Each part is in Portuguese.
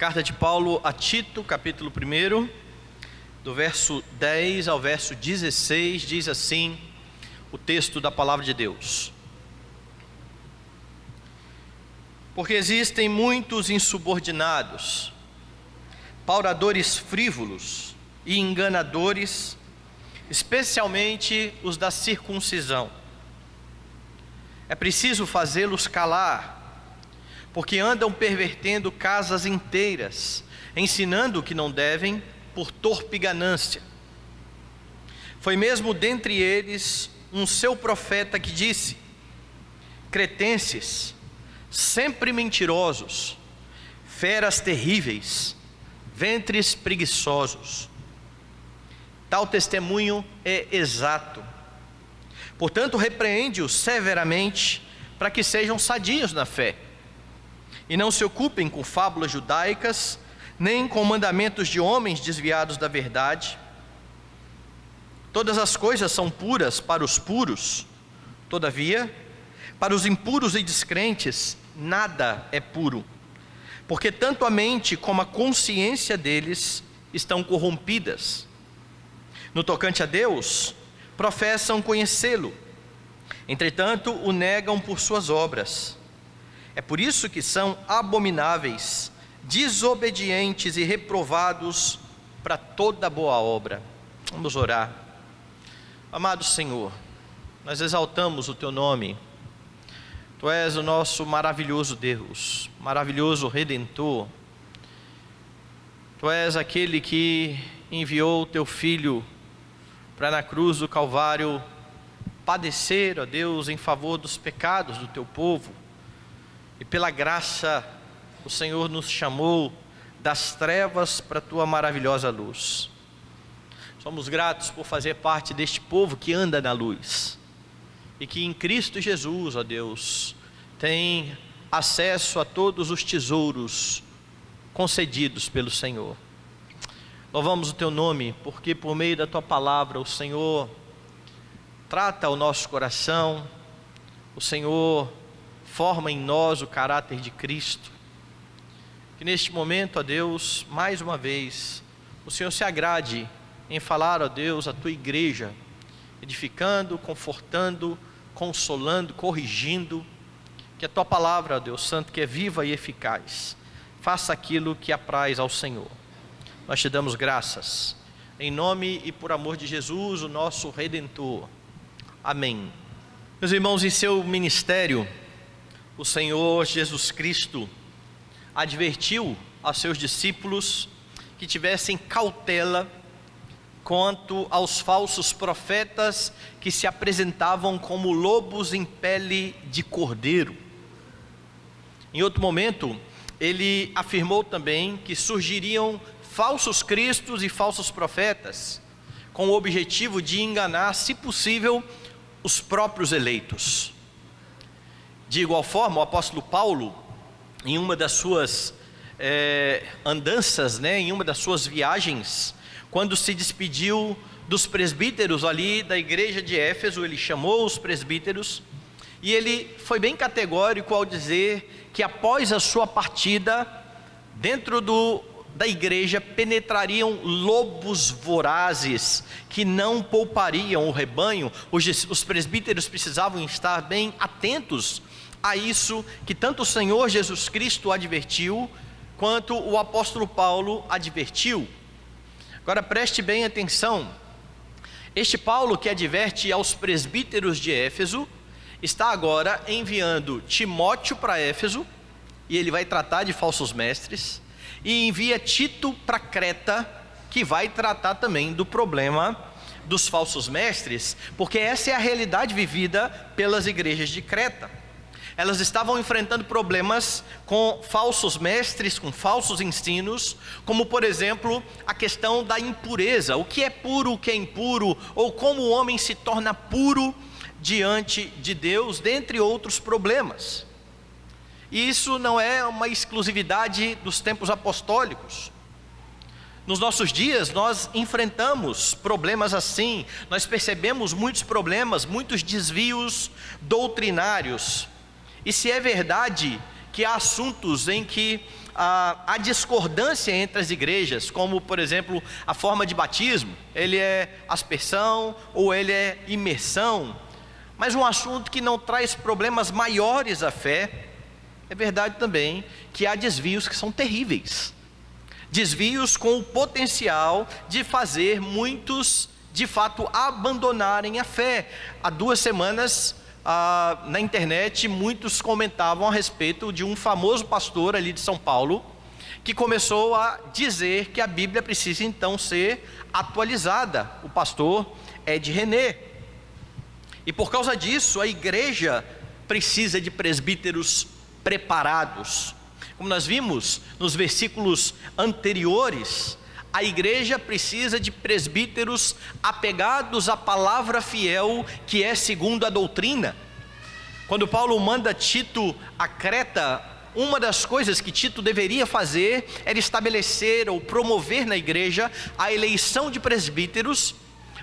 Carta de Paulo a Tito, capítulo 1, do verso 10 ao verso 16, diz assim o texto da palavra de Deus: Porque existem muitos insubordinados, pauradores frívolos e enganadores, especialmente os da circuncisão. É preciso fazê-los calar, porque andam pervertendo casas inteiras, ensinando o que não devem por torpe ganância. Foi mesmo dentre eles um seu profeta que disse: cretenses, sempre mentirosos, feras terríveis, ventres preguiçosos. Tal testemunho é exato. Portanto, repreende-os severamente, para que sejam sadios na fé, e não se ocupem com fábulas judaicas, nem com mandamentos de homens desviados da verdade. Todas as coisas são puras para os puros, todavia, para os impuros e descrentes, nada é puro, porque tanto a mente como a consciência deles estão corrompidas. No tocante a Deus, professam conhecê-lo, entretanto o negam por suas obras. É por isso que são abomináveis, desobedientes e reprovados para toda boa obra. Vamos orar. Amado Senhor, nós exaltamos o Teu nome. Tu és o nosso maravilhoso Deus, maravilhoso Redentor. Tu és aquele que enviou o Teu Filho para na cruz do Calvário padecer, ó Deus, em favor dos pecados do Teu povo. E pela graça, o Senhor nos chamou das trevas para a Tua maravilhosa luz. Somos gratos por fazer parte deste povo que anda na luz, e que em Cristo Jesus, ó Deus, tem acesso a todos os tesouros concedidos pelo Senhor. Louvamos o Teu nome, porque por meio da Tua palavra, o Senhor trata o nosso coração, o Senhor forma em nós o caráter de Cristo. Que neste momento, ó Deus, mais uma vez, o Senhor se agrade em falar, ó Deus, a Tua igreja, edificando, confortando, consolando, corrigindo. Que a Tua palavra, ó Deus Santo, que é viva e eficaz, faça aquilo que apraz ao Senhor. Nós Te damos graças, em nome e por amor de Jesus, o nosso Redentor. Amém. Meus irmãos, em seu ministério, o Senhor Jesus Cristo advertiu aos seus discípulos que tivessem cautela quanto aos falsos profetas que se apresentavam como lobos em pele de cordeiro. Em outro momento, ele afirmou também que surgiriam falsos cristos e falsos profetas, com o objetivo de enganar, se possível, os próprios eleitos. De igual forma, o apóstolo Paulo, em uma das suas andanças, em uma das suas viagens, quando se despediu dos presbíteros ali da igreja de Éfeso, ele chamou os presbíteros, e ele foi bem categórico ao dizer que após a sua partida, dentro da igreja penetrariam lobos vorazes, que não poupariam o rebanho. Os presbíteros precisavam estar bem atentos a isso que tanto o Senhor Jesus Cristo advertiu, quanto o apóstolo Paulo advertiu. Agora preste bem atenção, este Paulo que adverte aos presbíteros de Éfeso, está agora enviando Timóteo para Éfeso, e ele vai tratar de falsos mestres, e envia Tito para Creta, que vai tratar também do problema dos falsos mestres, porque essa é a realidade vivida pelas igrejas de Creta. Elas estavam enfrentando problemas com falsos mestres, com falsos ensinos, como por exemplo a questão da impureza, o que é puro, o que é impuro, ou como o homem se torna puro diante de Deus, dentre outros problemas. E isso não é uma exclusividade dos tempos apostólicos. Nos nossos dias nós enfrentamos problemas assim, nós percebemos muitos problemas, muitos desvios doutrinários. E se é verdade que há assuntos em que há discordância entre as igrejas, como por exemplo a forma de batismo, ele é aspersão ou ele é imersão, mas um assunto que não traz problemas maiores à fé. É verdade também que há desvios que são terríveis, desvios com o potencial de fazer muitos de fato abandonarem a fé. Há 2 semanas na internet muitos comentavam a respeito de um famoso pastor ali de São Paulo, que começou a dizer que a Bíblia precisa então ser atualizada, o pastor Ed René. E por causa disso a igreja precisa de presbíteros preparados. Como nós vimos nos versículos anteriores, a igreja precisa de presbíteros apegados à palavra fiel, que é segundo a doutrina. Quando Paulo manda Tito a Creta, uma das coisas que Tito deveria fazer era estabelecer ou promover na igreja a eleição de presbíteros,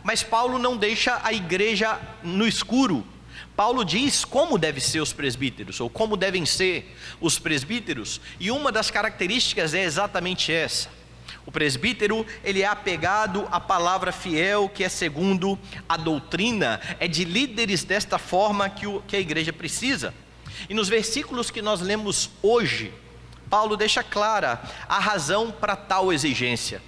mas Paulo não deixa a igreja no escuro. Paulo diz como devem ser os presbíteros, ou como devem ser os presbíteros, e uma das características é exatamente essa. O presbítero, ele é apegado à palavra fiel, que é segundo a doutrina. É de líderes desta forma que a igreja precisa. E nos versículos que nós lemos hoje, Paulo deixa clara a razão para tal exigência.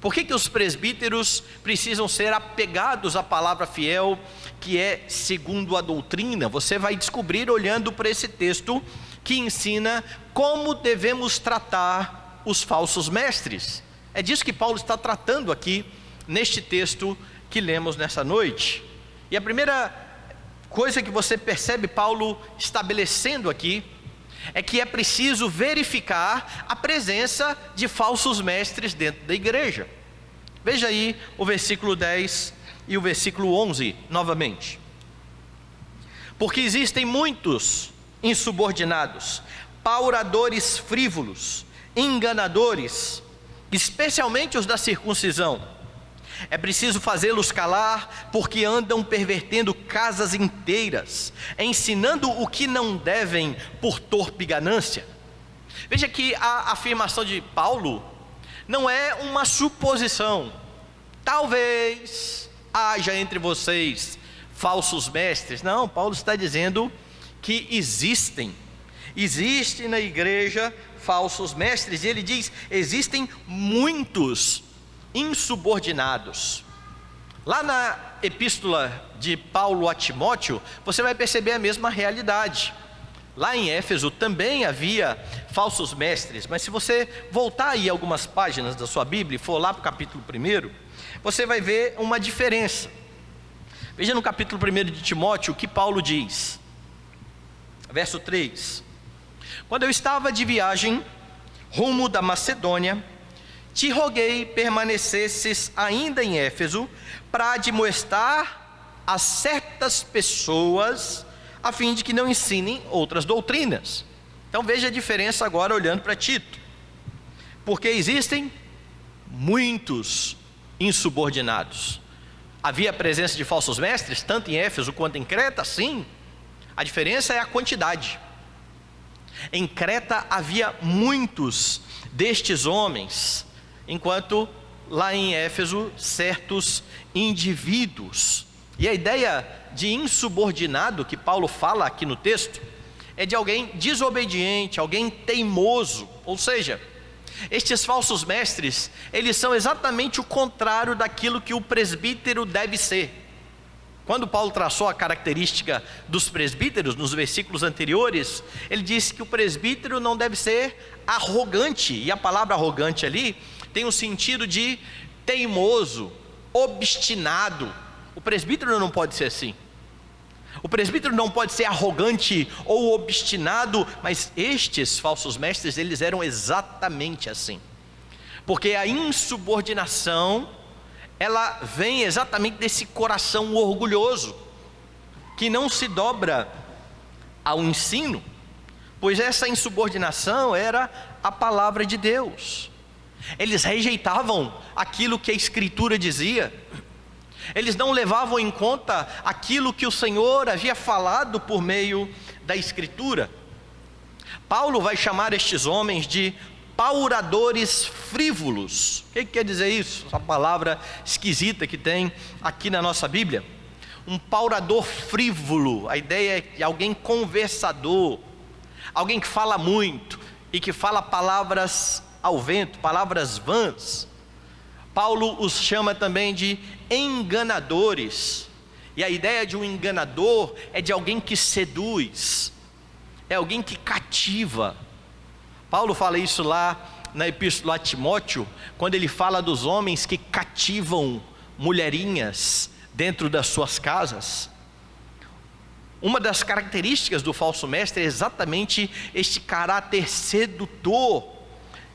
Por que os presbíteros precisam ser apegados à palavra fiel, que é segundo a doutrina? Você vai descobrir olhando para esse texto que ensina como devemos tratar os falsos mestres. É disso que Paulo está tratando aqui neste texto que lemos nessa noite. E a primeira coisa que você percebe Paulo estabelecendo aqui é que é preciso verificar a presença de falsos mestres dentro da igreja. Veja aí o versículo 10 e o versículo 11 novamente. Porque existem muitos insubordinados, pauradores frívolos, enganadores, especialmente os da circuncisão. É preciso fazê-los calar, porque andam pervertendo casas inteiras, ensinando o que não devem por torpe ganância. Veja que a afirmação de Paulo não é uma suposição. Talvez haja entre vocês falsos mestres. Não, Paulo está dizendo que existem na igreja falsos mestres, e ele diz: existem muitos insubordinados. Lá na epístola de Paulo a Timóteo, você vai perceber a mesma realidade. Lá em Éfeso também havia falsos mestres, mas se você voltar aí algumas páginas da sua Bíblia e for lá para o capítulo 1, você vai ver uma diferença. Veja no capítulo 1 de Timóteo o que Paulo diz, verso 3: quando eu estava de viagem rumo da Macedônia, te roguei permanecesses ainda em Éfeso, para admoestar a certas pessoas, a fim de que não ensinem outras doutrinas. Então veja a diferença agora olhando para Tito. Porque existem muitos insubordinados. Havia a presença de falsos mestres, tanto em Éfeso quanto em Creta, sim. A diferença é a quantidade. Em Creta havia muitos destes homens, enquanto lá em Éfeso certos indivíduos. E a ideia de insubordinado que Paulo fala aqui no texto é de alguém desobediente, alguém teimoso. Ou seja, estes falsos mestres, eles são exatamente o contrário daquilo que o presbítero deve ser. Quando Paulo traçou a característica dos presbíteros, nos versículos anteriores, ele disse que o presbítero não deve ser arrogante, e a palavra arrogante ali tem o sentido de teimoso, obstinado. O presbítero não pode ser assim. O presbítero não pode ser arrogante ou obstinado, mas estes falsos mestres, eles eram exatamente assim. Porque a insubordinação, ela vem exatamente desse coração orgulhoso, que não se dobra ao ensino, pois essa insubordinação era a palavra de Deus. Eles rejeitavam aquilo que a Escritura dizia, eles não levavam em conta aquilo que o Senhor havia falado por meio da Escritura. Paulo vai chamar estes homens de pauradores frívolos. O que quer dizer isso? Essa palavra esquisita que tem aqui na nossa Bíblia. Um paurador frívolo, a ideia é de alguém conversador, alguém que fala muito e que fala palavras ao vento, palavras vãs. Paulo os chama também de enganadores, e a ideia de um enganador é de alguém que seduz, é alguém que cativa. Paulo fala isso lá na epístola a Timóteo, quando ele fala dos homens que cativam mulherinhas dentro das suas casas. Uma das características do falso mestre é exatamente este caráter sedutor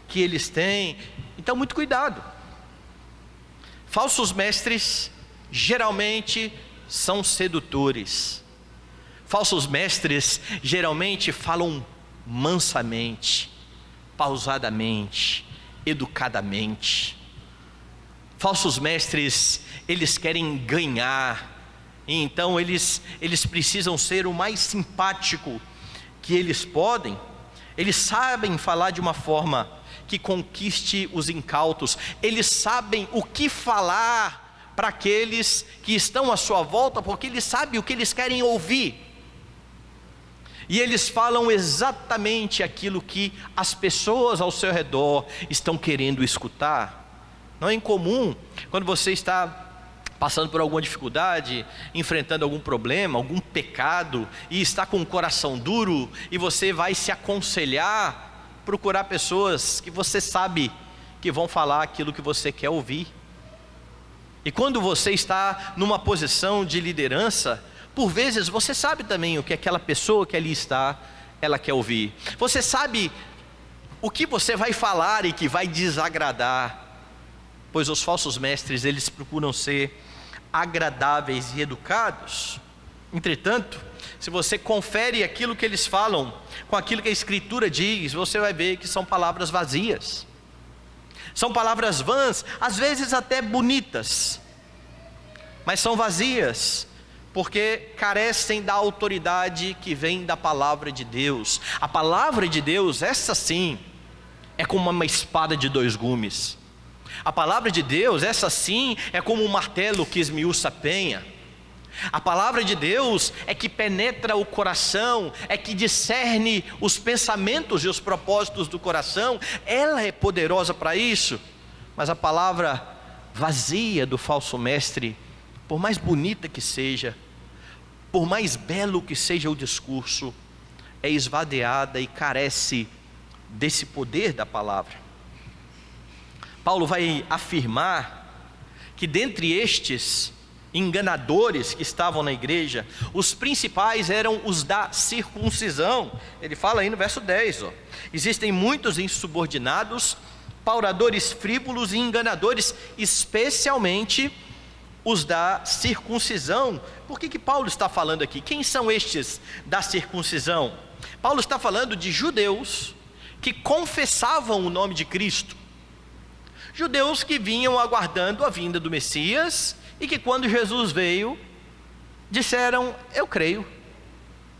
que eles têm. Então, muito cuidado. Falsos mestres geralmente são sedutores. Falsos mestres geralmente falam mansamente, pausadamente, educadamente. Falsos mestres, eles querem ganhar, e então eles precisam ser o mais simpático que eles podem. Eles sabem falar de uma forma que conquiste os incautos. Eles sabem o que falar para aqueles que estão à sua volta, porque eles sabem o que eles querem ouvir. E eles falam exatamente aquilo que as pessoas ao seu redor estão querendo escutar. Não é incomum, quando você está passando por alguma dificuldade, enfrentando algum problema, algum pecado, e está com o coração duro, e você vai se aconselhar, procurar pessoas que você sabe que vão falar aquilo que você quer ouvir. E quando você está numa posição de liderança, por vezes você sabe também o que aquela pessoa que ali está, ela quer ouvir. Você sabe o que você vai falar e que vai desagradar. Pois os falsos mestres, eles procuram ser agradáveis e educados. Entretanto, se você confere aquilo que eles falam com aquilo que a Escritura diz, você vai ver que são palavras vazias. São palavras vãs, às vezes até bonitas, mas são vazias, porque carecem da autoridade que vem da palavra de Deus. A palavra de Deus, essa sim, é como uma espada de dois gumes. A palavra de Deus, essa sim, é como um martelo que esmiuça a penha. A palavra de Deus é que penetra o coração, é que discerne os pensamentos e os propósitos do coração. Ela é poderosa para isso. Mas a palavra vazia do falso mestre, por mais bonita que seja, por mais belo que seja o discurso, é esvaziada e carece desse poder da palavra. Paulo vai afirmar que dentre estes enganadores que estavam na igreja, os principais eram os da circuncisão. Ele fala aí no verso 10, existem muitos insubordinados, pauradores frívolos e enganadores, especialmente os da circuncisão. Por que Paulo está falando aqui? Quem são estes da circuncisão? Paulo está falando de judeus que confessavam o nome de Cristo. Judeus que vinham aguardando a vinda do Messias e que quando Jesus veio, disseram: eu creio,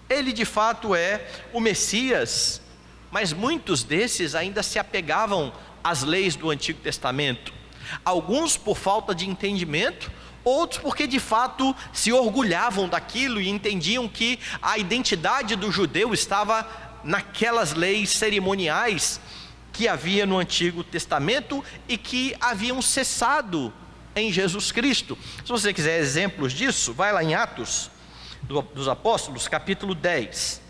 ele de fato é o Messias. Mas muitos desses ainda se apegavam às leis do Antigo Testamento. Alguns por falta de entendimento, outros porque de fato se orgulhavam daquilo e entendiam que a identidade do judeu estava naquelas leis cerimoniais que havia no Antigo Testamento e que haviam cessado em Jesus Cristo. Se você quiser exemplos disso, vai lá em Atos dos Apóstolos, capítulo 10.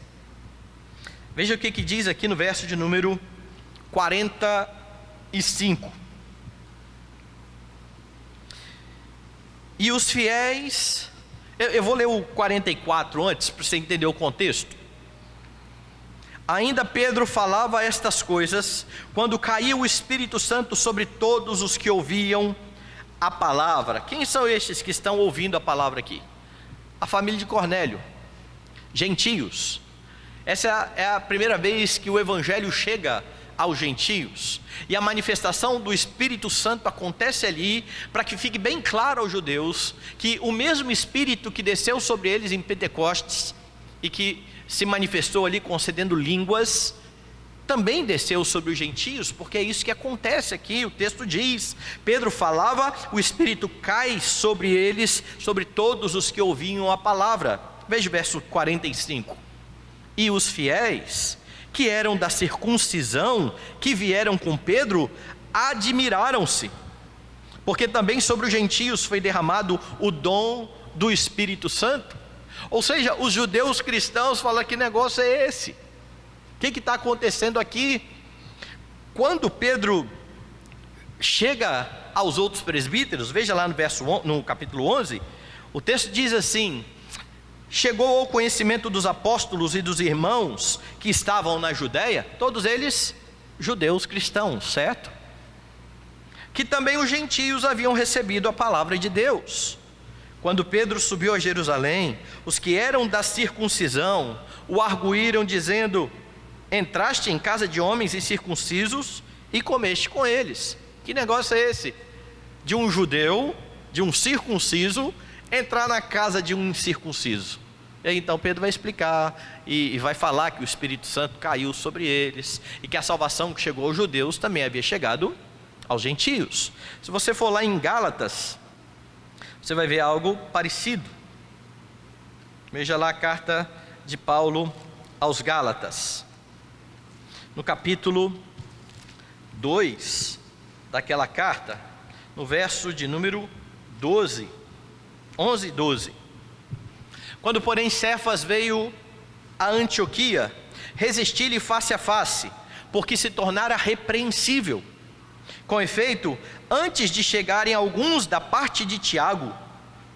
Veja o que diz aqui no verso de número 45. E os fiéis, eu vou ler o 44 antes, para você entender o contexto. Ainda Pedro falava estas coisas, quando caiu o Espírito Santo sobre todos os que ouviam a palavra. Quem são estes que estão ouvindo a palavra aqui? A família de Cornélio, gentios. Essa é a primeira vez que o evangelho chega aos gentios, e a manifestação do Espírito Santo acontece ali, para que fique bem claro aos judeus, que o mesmo Espírito que desceu sobre eles em Pentecostes, e que se manifestou ali concedendo línguas, também desceu sobre os gentios, porque é isso que acontece aqui. O texto diz, Pedro falava, o Espírito cai sobre eles, sobre todos os que ouviam a palavra. Veja o verso 45. E os fiéis, que eram da circuncisão, que vieram com Pedro, admiraram-se, porque também sobre os gentios foi derramado o dom do Espírito Santo. Ou seja, os judeus cristãos falam, que negócio é esse? O que está acontecendo aqui? Quando Pedro chega aos outros presbíteros, veja lá no capítulo 11, o texto diz assim: chegou ao conhecimento dos apóstolos e dos irmãos que estavam na Judéia, todos eles judeus cristãos, certo? Que também os gentios haviam recebido a palavra de Deus. Quando Pedro subiu a Jerusalém, os que eram da circuncisão o arguíram, dizendo: entraste em casa de homens incircuncisos e comeste com eles. Que negócio é esse? De um judeu, de um circunciso, entrar na casa de um incircunciso. E aí então Pedro vai explicar e vai falar que o Espírito Santo caiu sobre eles, e que a salvação que chegou aos judeus também havia chegado aos gentios. Se você for lá em Gálatas, você vai ver algo parecido. Veja lá a carta de Paulo aos Gálatas, no capítulo 2 daquela carta, no verso de número 11 e 12. Quando porém Cefas veio a Antioquia, resisti-lhe face a face, porque se tornara repreensível. Com efeito, antes de chegarem alguns da parte de Tiago,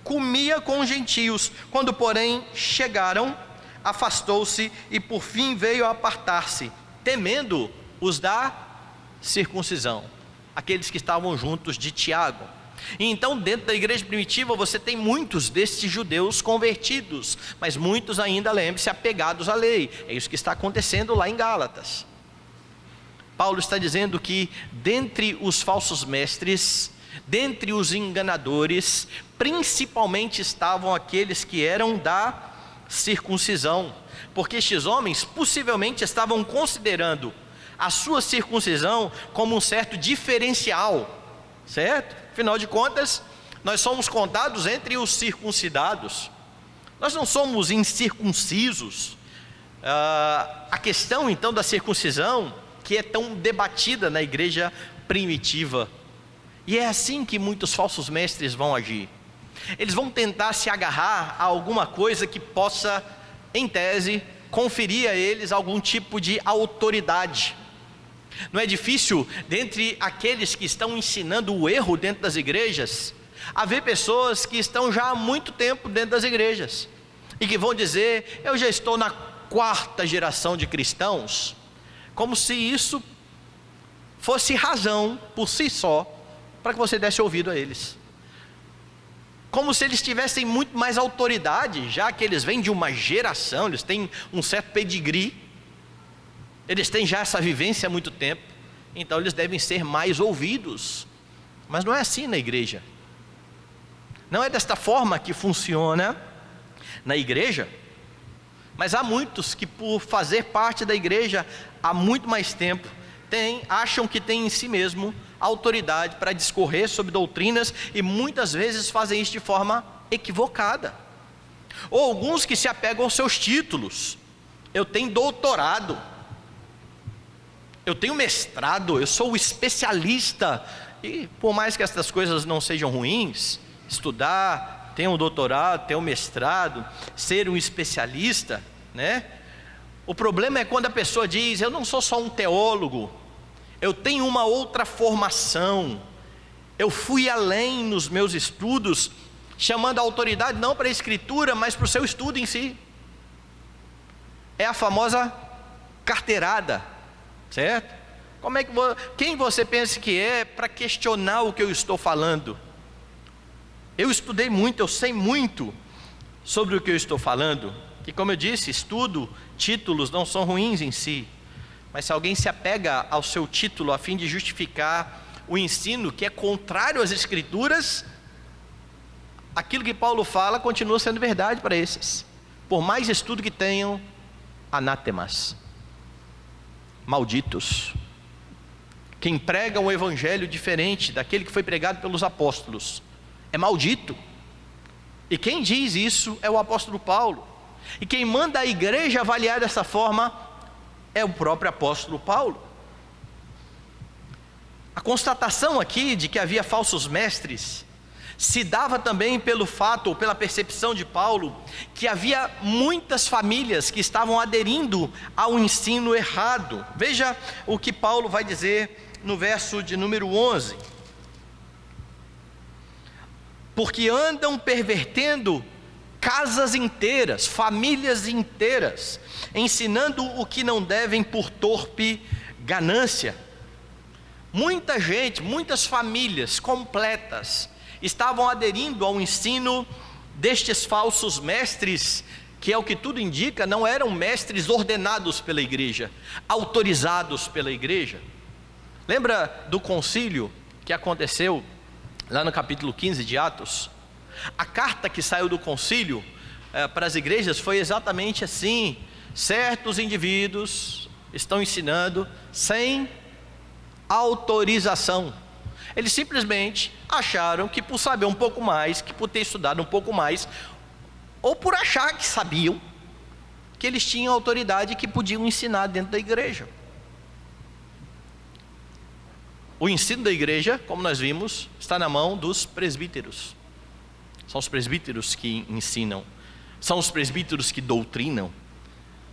comia com os gentios. Quando porém chegaram, afastou-se e por fim veio a apartar-se, temendo os da circuncisão, aqueles que estavam juntos de Tiago. E então dentro da igreja primitiva você tem muitos desses judeus convertidos, mas muitos ainda, lembre-se, apegados à lei. É isso que está acontecendo lá em Gálatas. Paulo está dizendo que dentre os falsos mestres, dentre os enganadores, principalmente estavam aqueles que eram da circuncisão, porque estes homens possivelmente estavam considerando a sua circuncisão como um certo diferencial, certo? Afinal de contas, nós somos contados entre os circuncidados, nós não somos incircuncisos. A questão então da circuncisão, que é tão debatida na igreja primitiva, e é assim que muitos falsos mestres vão agir. Eles vão tentar se agarrar a alguma coisa que possa, em tese, conferir a eles algum tipo de autoridade. Não é difícil, dentre aqueles que estão ensinando o erro dentro das igrejas, haver pessoas que estão já há muito tempo dentro das igrejas, e que vão dizer: eu já estou na 4ª geração de cristãos, como se isso fosse razão por si só para que você desse ouvido a eles, como se eles tivessem muito mais autoridade, já que eles vêm de uma geração, eles têm um certo pedigree, eles têm já essa vivência há muito tempo, então eles devem ser mais ouvidos. Mas não é assim na igreja, não é desta forma que funciona na igreja. Mas há muitos que, por fazer parte da igreja há muito mais tempo, acham que têm em si mesmo autoridade para discorrer sobre doutrinas, e muitas vezes fazem isso de forma equivocada. Ou alguns que se apegam aos seus títulos: eu tenho doutorado, eu tenho mestrado, eu sou o especialista. E por mais que essas coisas não sejam ruins, estudar, ter um doutorado, ter um mestrado, ser um especialista, né? O problema é quando a pessoa diz: eu não sou só um teólogo, eu tenho uma outra formação, eu fui além nos meus estudos, chamando a autoridade não para a escritura, mas para o seu estudo em si. É a famosa carteirada, certo? Quem você pensa que é para questionar o que eu estou falando? Eu estudei muito, eu sei muito sobre o que eu estou falando, e como eu disse, estudo, títulos não são ruins em si, mas se alguém se apega ao seu título a fim de justificar o ensino que é contrário às escrituras, aquilo que Paulo fala continua sendo verdade para esses, por mais estudo que tenham, anátemas. malditos. Quem prega um evangelho diferente daquele que foi pregado pelos apóstolos é maldito. E quem diz isso é o apóstolo Paulo. E quem manda a igreja avaliar dessa forma é o próprio apóstolo Paulo. A constatação aqui de que havia falsos mestres se dava também pelo fato, ou pela percepção de Paulo, que havia muitas famílias que estavam aderindo ao ensino errado. Veja o que Paulo vai dizer no verso de número 11. Porque andam pervertendo casas inteiras, famílias inteiras, ensinando o que não devem por torpe ganância. Muita gente, muitas famílias completas estavam aderindo ao ensino destes falsos mestres, que é o que tudo indica, não eram mestres ordenados pela igreja, autorizados pela igreja. Lembra do concílio que aconteceu lá no capítulo 15 de Atos? A carta que saiu do concílio para as igrejas foi exatamente assim: certos indivíduos estão ensinando sem autorização. Eles simplesmente acharam que por saber um pouco mais, que por ter estudado um pouco mais, ou por achar que sabiam, que eles tinham autoridade e que podiam ensinar dentro da igreja. O ensino da igreja, como nós vimos, está na mão dos presbíteros. São os presbíteros que ensinam, são os presbíteros que doutrinam.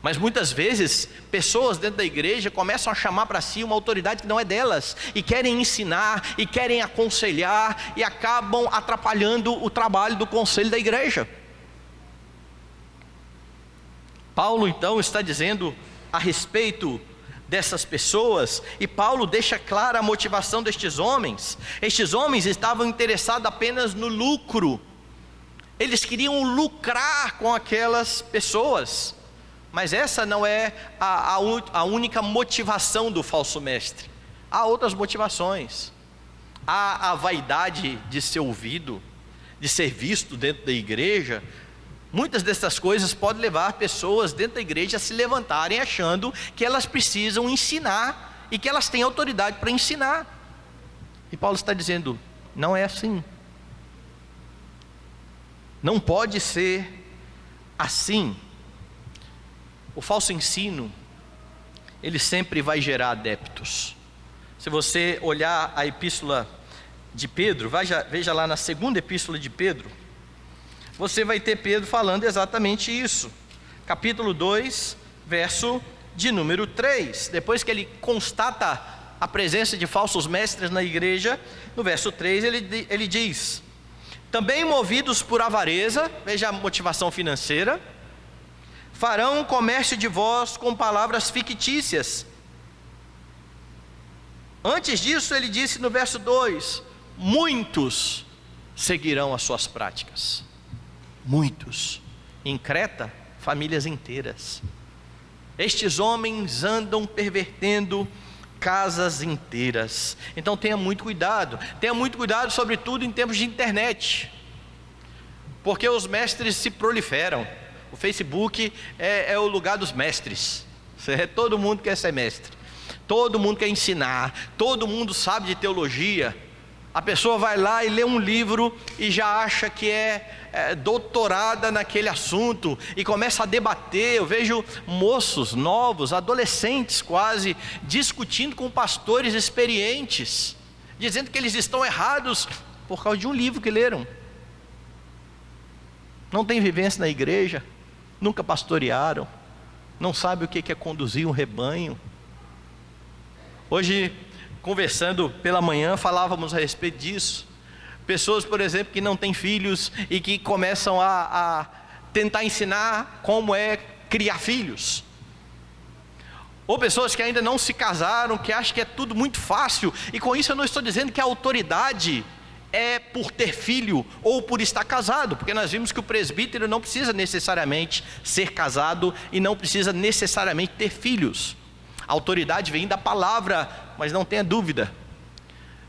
Mas muitas vezes, pessoas dentro da igreja começam a chamar para si uma autoridade que não é delas, e querem ensinar, e querem aconselhar, e acabam atrapalhando o trabalho do conselho da igreja. Paulo então está dizendo a respeito dessas pessoas, e Paulo deixa clara a motivação destes homens. Estes homens estavam interessados apenas no lucro, eles queriam lucrar com aquelas pessoas. Mas essa não é a única motivação do falso mestre. Há outras motivações. Há a vaidade de ser ouvido, de ser visto dentro da igreja. Muitas dessas coisas podem levar pessoas dentro da igreja a se levantarem achando que elas precisam ensinar e que elas têm autoridade para ensinar. E Paulo está dizendo, não é assim. Não pode ser assim. O falso ensino, ele sempre vai gerar adeptos. Se você olhar a epístola de Pedro, veja lá na segunda epístola de Pedro, você vai ter Pedro falando exatamente isso. Capítulo 2, verso de número 3. Depois que ele constata a presença de falsos mestres na igreja, no verso 3 ele diz: também movidos por avareza, veja a motivação financeira, farão comércio de vós com palavras fictícias. Antes disso ele disse no verso 2, muitos seguirão as suas práticas. Muitos. Em Creta, famílias inteiras. Estes homens andam pervertendo casas inteiras. Então tenha muito cuidado, sobretudo em tempos de internet, porque os mestres se proliferam. O Facebook é o lugar dos mestres. Todo mundo quer ser mestre, todo mundo quer ensinar, todo mundo sabe de teologia. A pessoa vai lá e lê um livro e já acha que é doutorada naquele assunto e começa a debater. Eu vejo moços novos, adolescentes quase, discutindo com pastores experientes, dizendo que eles estão errados por causa de um livro que leram. Não tem vivência na igreja, nunca pastorearam, não sabe o que é conduzir um rebanho. Hoje, conversando pela manhã, falávamos a respeito disso. Pessoas, por exemplo, que não têm filhos e que começam a tentar ensinar como é criar filhos. Ou pessoas que ainda não se casaram, que acham que é tudo muito fácil. E com isso eu não estou dizendo que a autoridade é por ter filho ou por estar casado, porque nós vimos que o presbítero não precisa necessariamente ser casado e não precisa necessariamente ter filhos. A autoridade vem da palavra, mas não tenha dúvida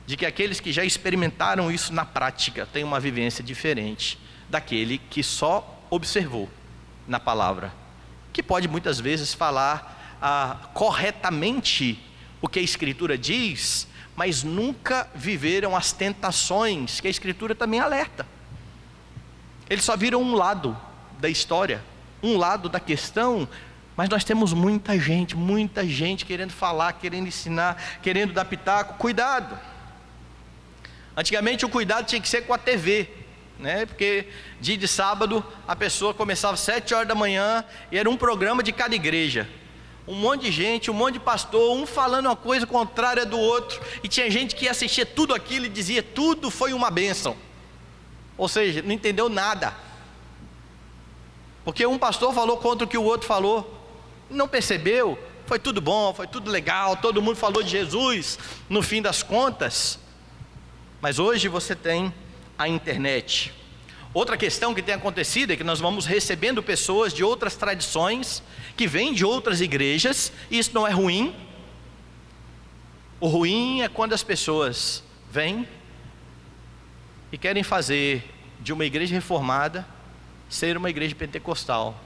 de que aqueles que já experimentaram isso na prática têm uma vivência diferente daquele que só observou na palavra, que pode muitas vezes falar corretamente o que a Escritura diz, mas nunca viveram as tentações que a Escritura também alerta. Eles só viram um lado da história, um lado da questão, mas nós temos muita gente querendo falar, querendo ensinar, querendo dar pitaco. Cuidado. Antigamente o cuidado tinha que ser com a TV, né? Porque dia de sábado a pessoa começava às 7 horas da manhã e era um programa de cada igreja. Um monte de gente, um monte de pastor, um falando uma coisa contrária do outro, e tinha gente que assistia tudo aquilo e dizia tudo foi uma bênção, ou seja, não entendeu nada, porque um pastor falou contra o que o outro falou, não percebeu, foi tudo bom, foi tudo legal, todo mundo falou de Jesus no fim das contas. Mas hoje você tem a internet. Outra questão que tem acontecido é que nós vamos recebendo pessoas de outras tradições, que vêm de outras igrejas, e isso não é ruim. O ruim é quando as pessoas vêm e querem fazer de uma igreja reformada ser uma igreja pentecostal,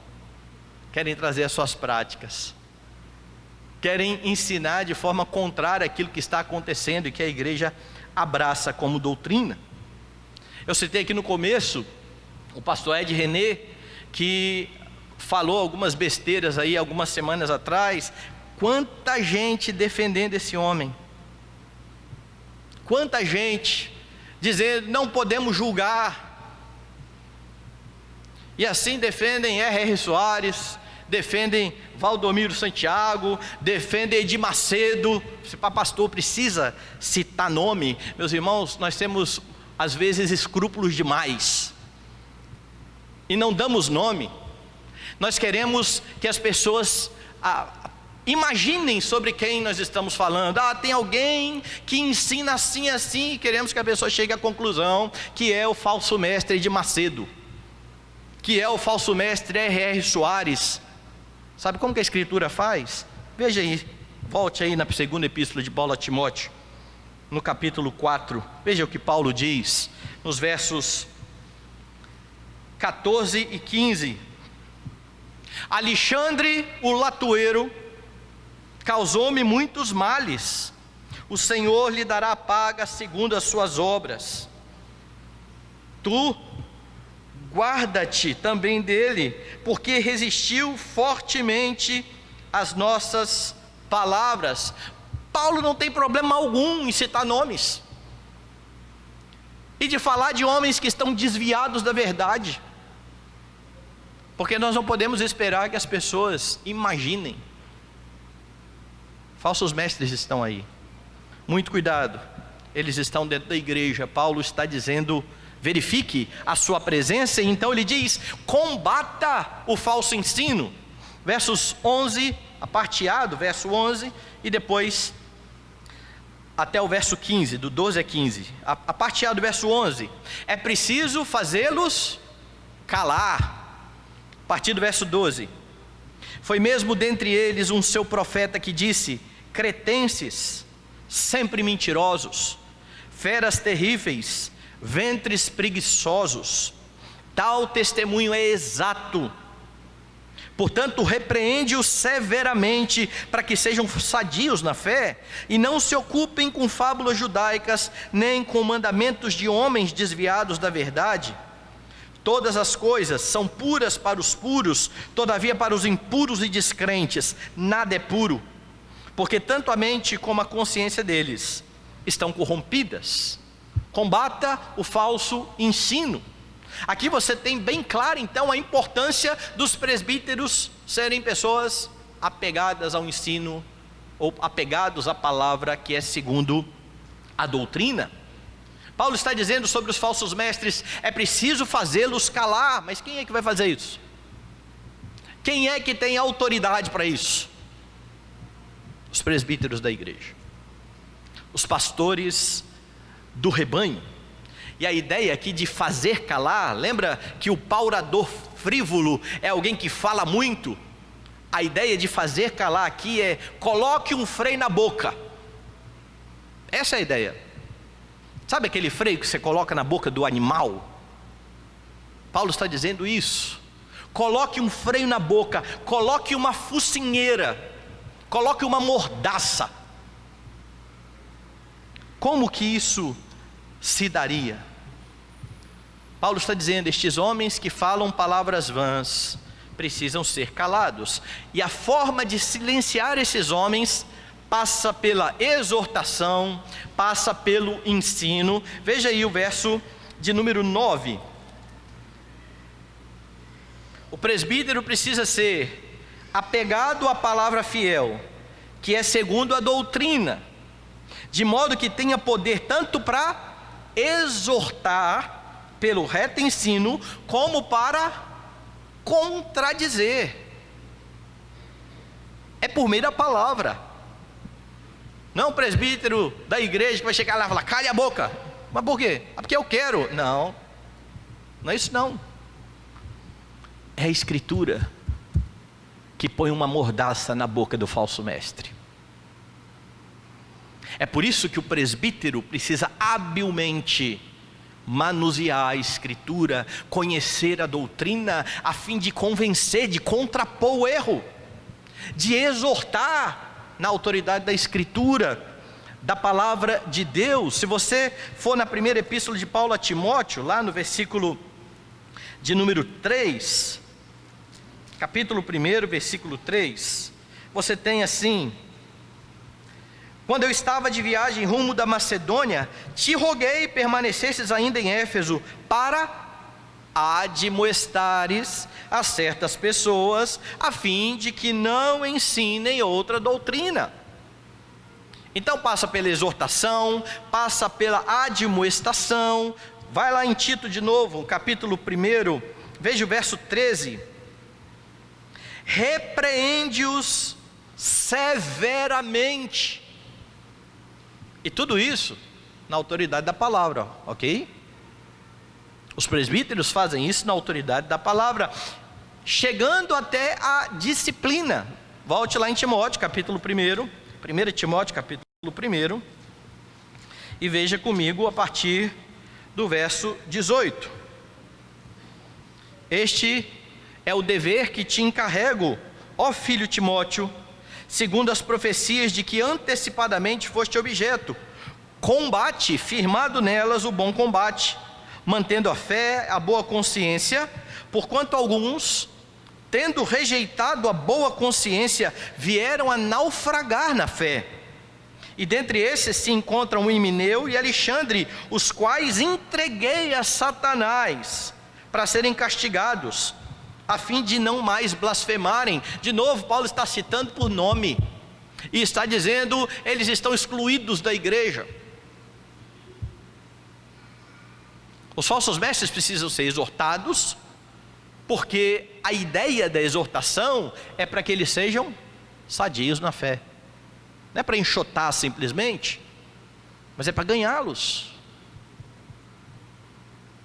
querem trazer as suas práticas, querem ensinar de forma contrária aquilo que está acontecendo e que a igreja abraça como doutrina. Eu citei aqui no começo o pastor Ed René, que falou algumas besteiras aí algumas semanas atrás. Quanta gente defendendo esse homem, quanta gente dizendo não podemos julgar, e assim defendem R.R. Soares, defendem Valdomiro Santiago, defendem Edir Macedo. Se para pastor precisa citar nome, meus irmãos, nós temos às vezes escrúpulos demais e não damos nome. Nós queremos que as pessoas imaginem sobre quem nós estamos falando. Tem alguém que ensina assim, assim, e queremos que a pessoa chegue à conclusão que é o falso mestre Edir Macedo, que é o falso mestre R.R. Soares. Sabe como que a Escritura faz? Veja aí, volte aí na segunda epístola de Paulo a Timóteo, no capítulo 4, veja o que Paulo diz, nos versos 14 e 15. Alexandre o latueiro causou-me muitos males, o Senhor lhe dará paga segundo as suas obras. Tu guarda-te também dele, porque resistiu fortemente às nossas palavras. Paulo não tem problema algum em citar nomes e de falar de homens que estão desviados da verdade, porque nós não podemos esperar que as pessoas imaginem. Falsos mestres estão aí, muito cuidado, eles estão dentro da igreja. Paulo está dizendo: verifique a sua presença. E então ele diz: combata o falso ensino. Versos 11, a parte A do verso 11, e depois até o verso 15, do 12 a 15. A parte A do verso 11: é preciso fazê-los calar. A partir do verso 12: foi mesmo dentre eles um seu profeta que disse: cretenses, sempre mentirosos, feras terríveis, ventres preguiçosos. Tal testemunho é exato. Portanto, repreende-os severamente, para que sejam sadios na fé, e não se ocupem com fábulas judaicas, nem com mandamentos de homens desviados da verdade. Todas as coisas são puras para os puros, todavia para os impuros e descrentes nada é puro, porque tanto a mente como a consciência deles estão corrompidas. Combata o falso ensino. Aqui você tem bem claro então a importância dos presbíteros serem pessoas apegadas ao ensino, ou apegados à palavra que é segundo a doutrina. Paulo está dizendo sobre os falsos mestres: é preciso fazê-los calar. Mas quem é que vai fazer isso? Quem é que tem autoridade para isso? Os presbíteros da igreja, os pastores do rebanho. E a ideia aqui de fazer calar, lembra que o paurador frívolo é alguém que fala muito? A ideia de fazer calar aqui é: coloque um freio na boca. Essa é a ideia. Sabe aquele freio que você coloca na boca do animal? Paulo está dizendo isso. Coloque um freio na boca, coloque uma focinheira. Coloque uma mordaça. Como que isso se daria? Paulo está dizendo: estes homens que falam palavras vãs precisam ser calados. E a forma de silenciar esses homens passa pela exortação, passa pelo ensino. Veja aí o verso de número 9. O presbítero precisa ser apegado à palavra fiel, que é segundo a doutrina, de modo que tenha poder tanto para exortar pelo reto ensino, como para contradizer. É por meio da palavra. Não o presbítero da igreja que vai chegar lá e falar: cale a boca. Mas por quê? Porque eu quero. Não, não é isso não. É a Escritura que põe uma mordaça na boca do falso mestre. É por isso que o presbítero precisa habilmente manusear a Escritura, conhecer a doutrina, a fim de convencer, de contrapor o erro, de exortar na autoridade da Escritura, da palavra de Deus. Se você for na primeira epístola de Paulo a Timóteo, lá no versículo de número 3, capítulo 1, versículo 3, você tem assim: quando eu estava de viagem rumo da Macedônia, te roguei permanecesses ainda em Éfeso, para admoestares a certas pessoas, a fim de que não ensinem outra doutrina. Então passa pela exortação, passa pela admoestação. Vai lá em Tito de novo, capítulo 1, veja o verso 13. Repreende-os severamente. E tudo isso na autoridade da palavra, ok? Os presbíteros fazem isso na autoridade da palavra, chegando até a disciplina. Volte lá em Timóteo, capítulo 1, 1 Timóteo, capítulo 1, e veja comigo a partir do verso 18. Este é o dever que te encarrego, ó filho Timóteo, segundo as profecias de que antecipadamente foste objeto. Combate, firmado nelas, o bom combate, mantendo a fé, a boa consciência, porquanto alguns, tendo rejeitado a boa consciência, vieram a naufragar na fé. E dentre esses se encontram Himeneu e Alexandre, os quais entreguei a Satanás para serem castigados, a fim de não mais blasfemarem. De novo, Paulo está citando por nome, e está dizendo: eles estão excluídos da igreja. Os falsos mestres precisam ser exortados, porque a ideia da exortação é para que eles sejam sadios na fé. Não é para enxotar simplesmente, mas é para ganhá-los,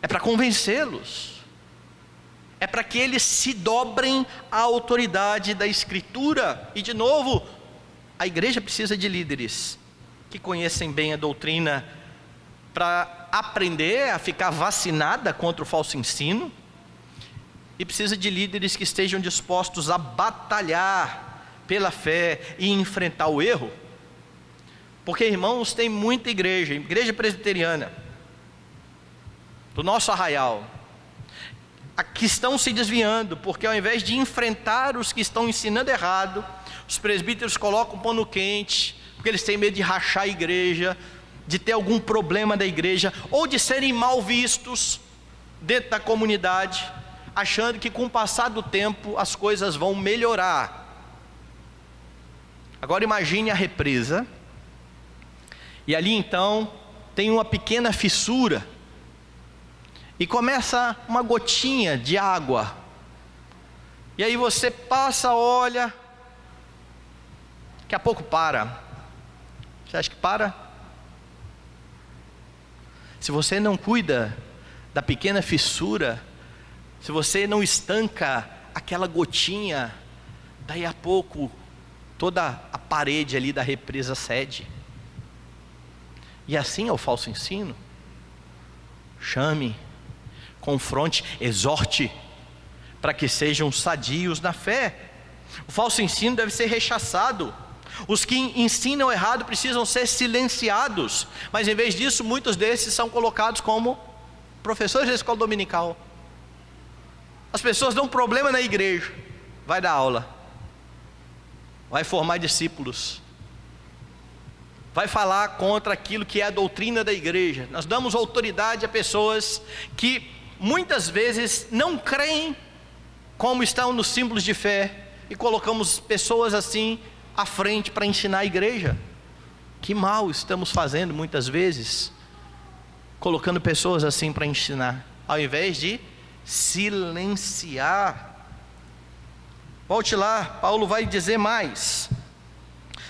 é para convencê-los, é para que eles se dobrem à autoridade da Escritura. E de novo, a igreja precisa de líderes que conhecem bem a doutrina, para aprender a ficar vacinada contra o falso ensino, e precisa de líderes que estejam dispostos a batalhar pela fé e enfrentar o erro. Porque, irmãos, tem muita igreja presbiteriana do nosso arraial, que estão se desviando, porque ao invés de enfrentar os que estão ensinando errado, os presbíteros colocam pano quente, porque eles têm medo de rachar a igreja, de ter algum problema da igreja, ou de serem mal vistos dentro da comunidade, achando que com o passar do tempo as coisas vão melhorar. Agora imagine a represa, e ali então tem uma pequena fissura, e começa uma gotinha de água, e aí você passa, olha, daqui a pouco para. Você acha que para? Se você não cuida da pequena fissura, se você não estanca aquela gotinha, daí a pouco toda a parede ali da represa cede. E assim é o falso ensino. Chame, confronte, exorte, para que sejam sadios na fé. O falso ensino deve ser rechaçado, Os que ensinam errado precisam ser silenciados, mas em vez disso, muitos desses são colocados como professores da escola dominical. As pessoas dão problema na igreja, vai dar aula, vai formar discípulos, vai falar contra aquilo que é a doutrina da igreja. Nós damos autoridade a pessoas que muitas vezes não creem como estão nos símbolos de fé, e colocamos pessoas assim à frente para ensinar a igreja. Que mal estamos fazendo muitas vezes, colocando pessoas assim para ensinar, ao invés de silenciar. Volte lá, Paulo vai dizer mais.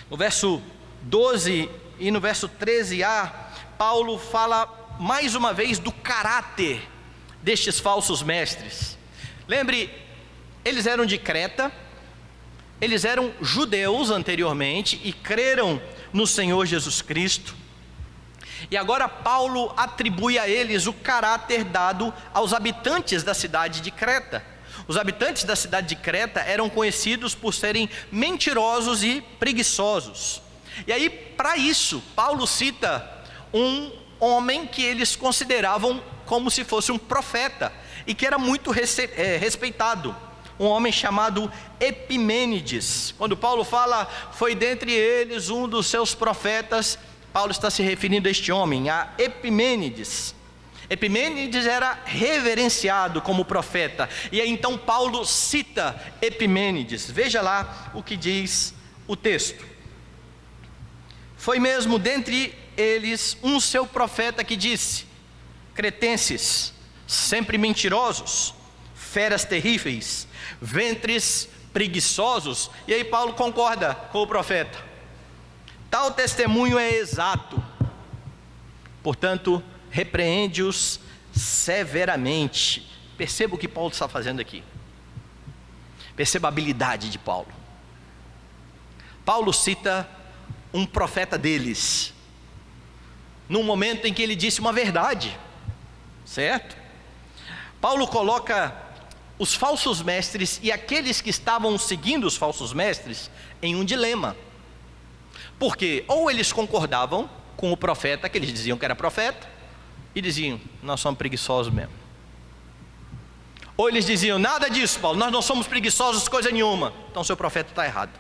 No verso 12 e no verso 13a, Paulo fala mais uma vez do caráter destes falsos mestres. Lembre, eles eram de Creta, eles eram judeus anteriormente e creram no Senhor Jesus Cristo. E agora Paulo atribui a eles o caráter dado aos habitantes da cidade de Creta. Os habitantes da cidade de Creta eram conhecidos por serem mentirosos e preguiçosos. E aí, para isso, Paulo cita um homem que eles consideravam como se fosse um profeta e que era muito respeitado. Um homem chamado Epimênides. Quando Paulo fala, foi dentre eles um dos seus profetas, Paulo está se referindo a este homem, a Epimênides. Epimênides era reverenciado como profeta, e aí então Paulo cita Epimênides. Veja lá o que diz o texto. Foi mesmo dentre eles um seu profeta que disse: cretenses, sempre mentirosos, feras terríveis, ventres preguiçosos. E aí Paulo concorda com o profeta. Tal testemunho é exato, portanto, repreende-os severamente. Perceba o que Paulo está fazendo aqui. Perceba a habilidade de Paulo. Paulo cita um profeta deles, num momento em que ele disse uma verdade, certo? Paulo coloca os falsos mestres e aqueles que estavam seguindo os falsos mestres em um dilema. Porque ou eles concordavam com o profeta, que eles diziam que era profeta, e diziam: nós somos preguiçosos mesmo. Ou eles diziam: nada disso, Paulo, nós não somos preguiçosos coisa nenhuma, então seu profeta está errado.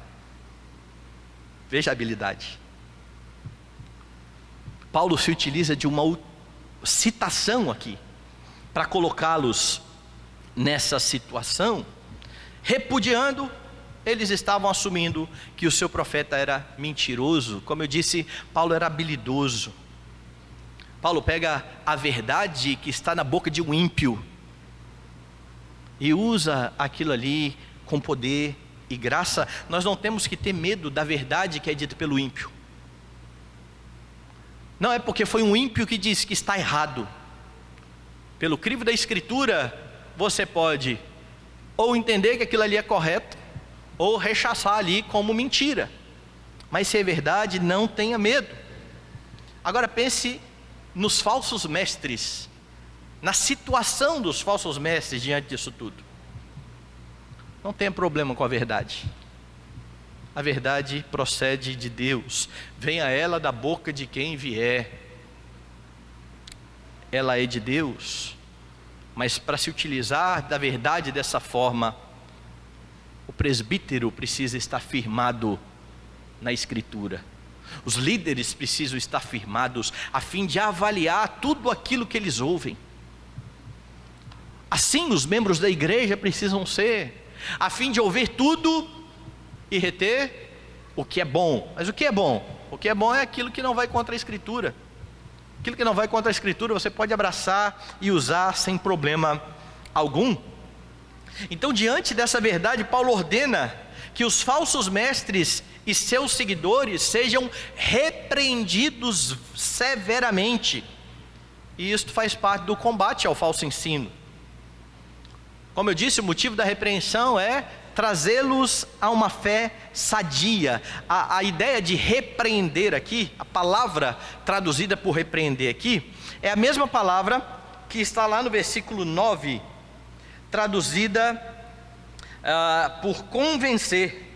Veja a habilidade. Paulo se utiliza de uma citação aqui para colocá-los nessa situação. Repudiando, eles estavam assumindo que o seu profeta era mentiroso. Como eu disse, Paulo era habilidoso. Paulo pega a verdade que está na boca de um ímpio e usa aquilo ali com poder e graça. Nós não temos que ter medo da verdade que é dita pelo ímpio. Não é porque foi um ímpio que disse que está errado. Pelo crivo da Escritura, você pode ou entender que aquilo ali é correto, ou rechaçar ali como mentira. Mas se é verdade, não tenha medo. Agora pense nos falsos mestres, na situação dos falsos mestres diante disso tudo. Não tenha problema com a verdade. A verdade procede de Deus. Venha ela da boca de quem vier. Ela é de Deus. Mas para se utilizar da verdade dessa forma, o presbítero precisa estar firmado na Escritura. Os líderes precisam estar firmados a fim de avaliar tudo aquilo que eles ouvem. Assim os membros da igreja precisam ser, a fim de ouvir tudo e reter o que é bom. Mas o que é bom? O que é bom é aquilo que não vai contra a Escritura. Aquilo que não vai contra a Escritura você pode abraçar e usar sem problema algum. Então, diante dessa verdade, Paulo ordena que os falsos mestres e seus seguidores sejam repreendidos severamente. E isto faz parte do combate ao falso ensino. Como eu disse, o motivo da repreensão é trazê-los a uma fé sadia. A ideia de repreender aqui, a palavra traduzida por repreender aqui, é a mesma palavra que está lá no versículo 9, traduzida por convencer,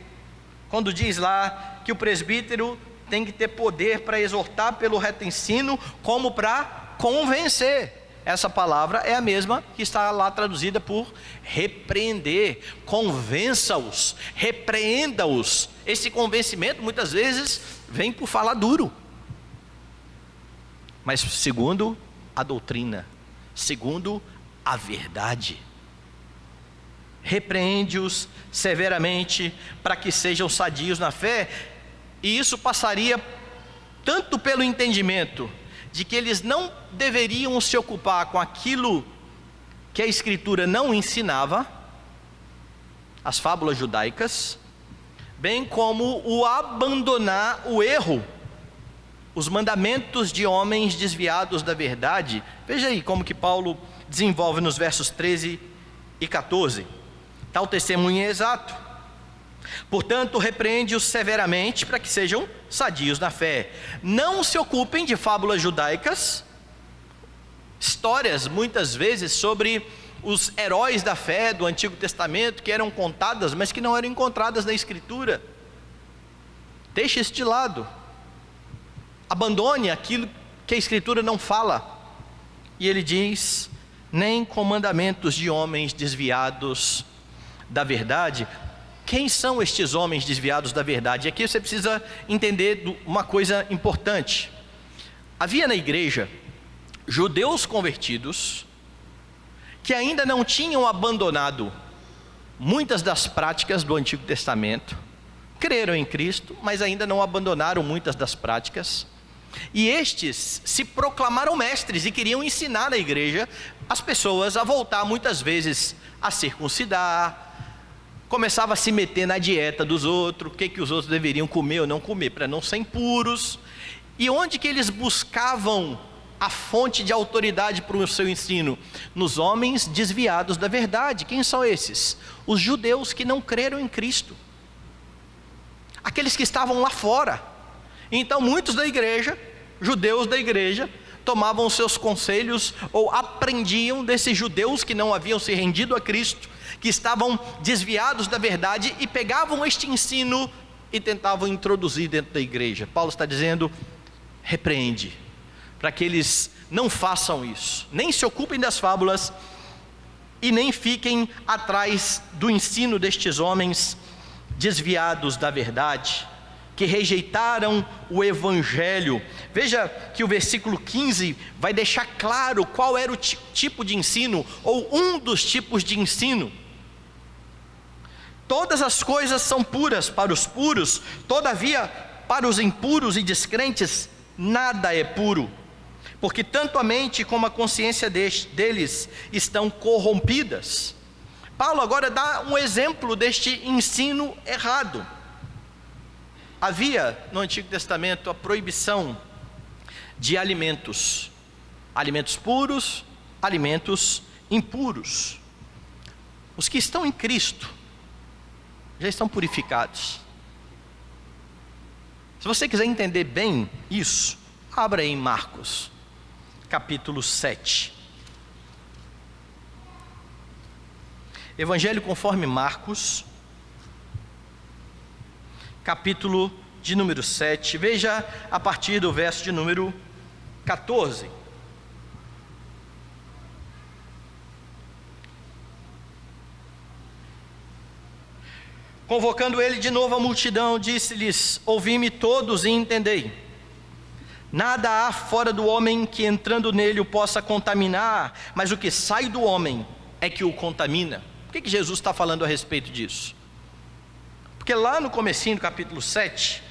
quando diz lá que o presbítero tem que ter poder para exortar pelo reto ensino, como para convencer. Essa palavra é a mesma que está lá traduzida por repreender. Convença-os, repreenda-os. Esse convencimento muitas vezes vem por falar duro, mas segundo a doutrina, segundo a verdade. Repreende-os severamente para que sejam sadios na fé. E isso passaria tanto pelo entendimento de que eles não deveriam se ocupar com aquilo que a Escritura não ensinava, as fábulas judaicas, bem como o abandonar o erro, os mandamentos de homens desviados da verdade. Veja aí como que Paulo desenvolve nos versos 13 e 14. Tal testemunho é exato. Portanto, repreende-os severamente para que sejam sadios na fé. Não se ocupem de fábulas judaicas, histórias muitas vezes sobre os heróis da fé do Antigo Testamento, que eram contadas, mas que não eram encontradas na Escritura. Deixe isso de lado. Abandone aquilo que a Escritura não fala. E ele diz: nem com mandamentos de homens desviados da verdade. Quem são estes homens desviados da verdade? E aqui você precisa entender uma coisa importante. Havia na igreja judeus convertidos que ainda não tinham abandonado muitas das práticas do Antigo Testamento, creram em Cristo, mas ainda não abandonaram muitas das práticas. E estes se proclamaram mestres e queriam ensinar na igreja as pessoas a voltar muitas vezes a circuncidar. Começava a se meter na dieta dos outros, o que os outros deveriam comer ou não comer, para não ser impuros. E onde que eles buscavam a fonte de autoridade para o seu ensino? Nos homens desviados da verdade. Quem são esses? Os judeus que não creram em Cristo, aqueles que estavam lá fora. Então muitos da igreja, judeus da igreja, tomavam seus conselhos ou aprendiam desses judeus que não haviam se rendido a Cristo, que estavam desviados da verdade, e pegavam este ensino e tentavam introduzir dentro da igreja. Paulo está dizendo: repreende, para que eles não façam isso, nem se ocupem das fábulas e nem fiquem atrás do ensino destes homens desviados da verdade, que rejeitaram o evangelho. Veja que o versículo 15 vai deixar claro qual era o tipo de ensino, ou um dos tipos de ensino. Todas as coisas são puras para os puros, todavia para os impuros e descrentes nada é puro, porque tanto a mente como a consciência deles estão corrompidas. Paulo agora dá um exemplo deste ensino errado. Havia no Antigo Testamento a proibição de alimentos puros, alimentos impuros. Os que estão em Cristo já estão purificados. Se você quiser entender bem isso, abra aí em Marcos, capítulo 7. Evangelho conforme Marcos, capítulo de número 7, veja a partir do verso de número 14. Convocando ele de novo a multidão, disse-lhes: ouvi-me todos e entendei. Nada há fora do homem que entrando nele o possa contaminar, mas o que sai do homem é que o contamina. Por que Jesus está falando a respeito disso? Porque lá no comecinho do capítulo 7,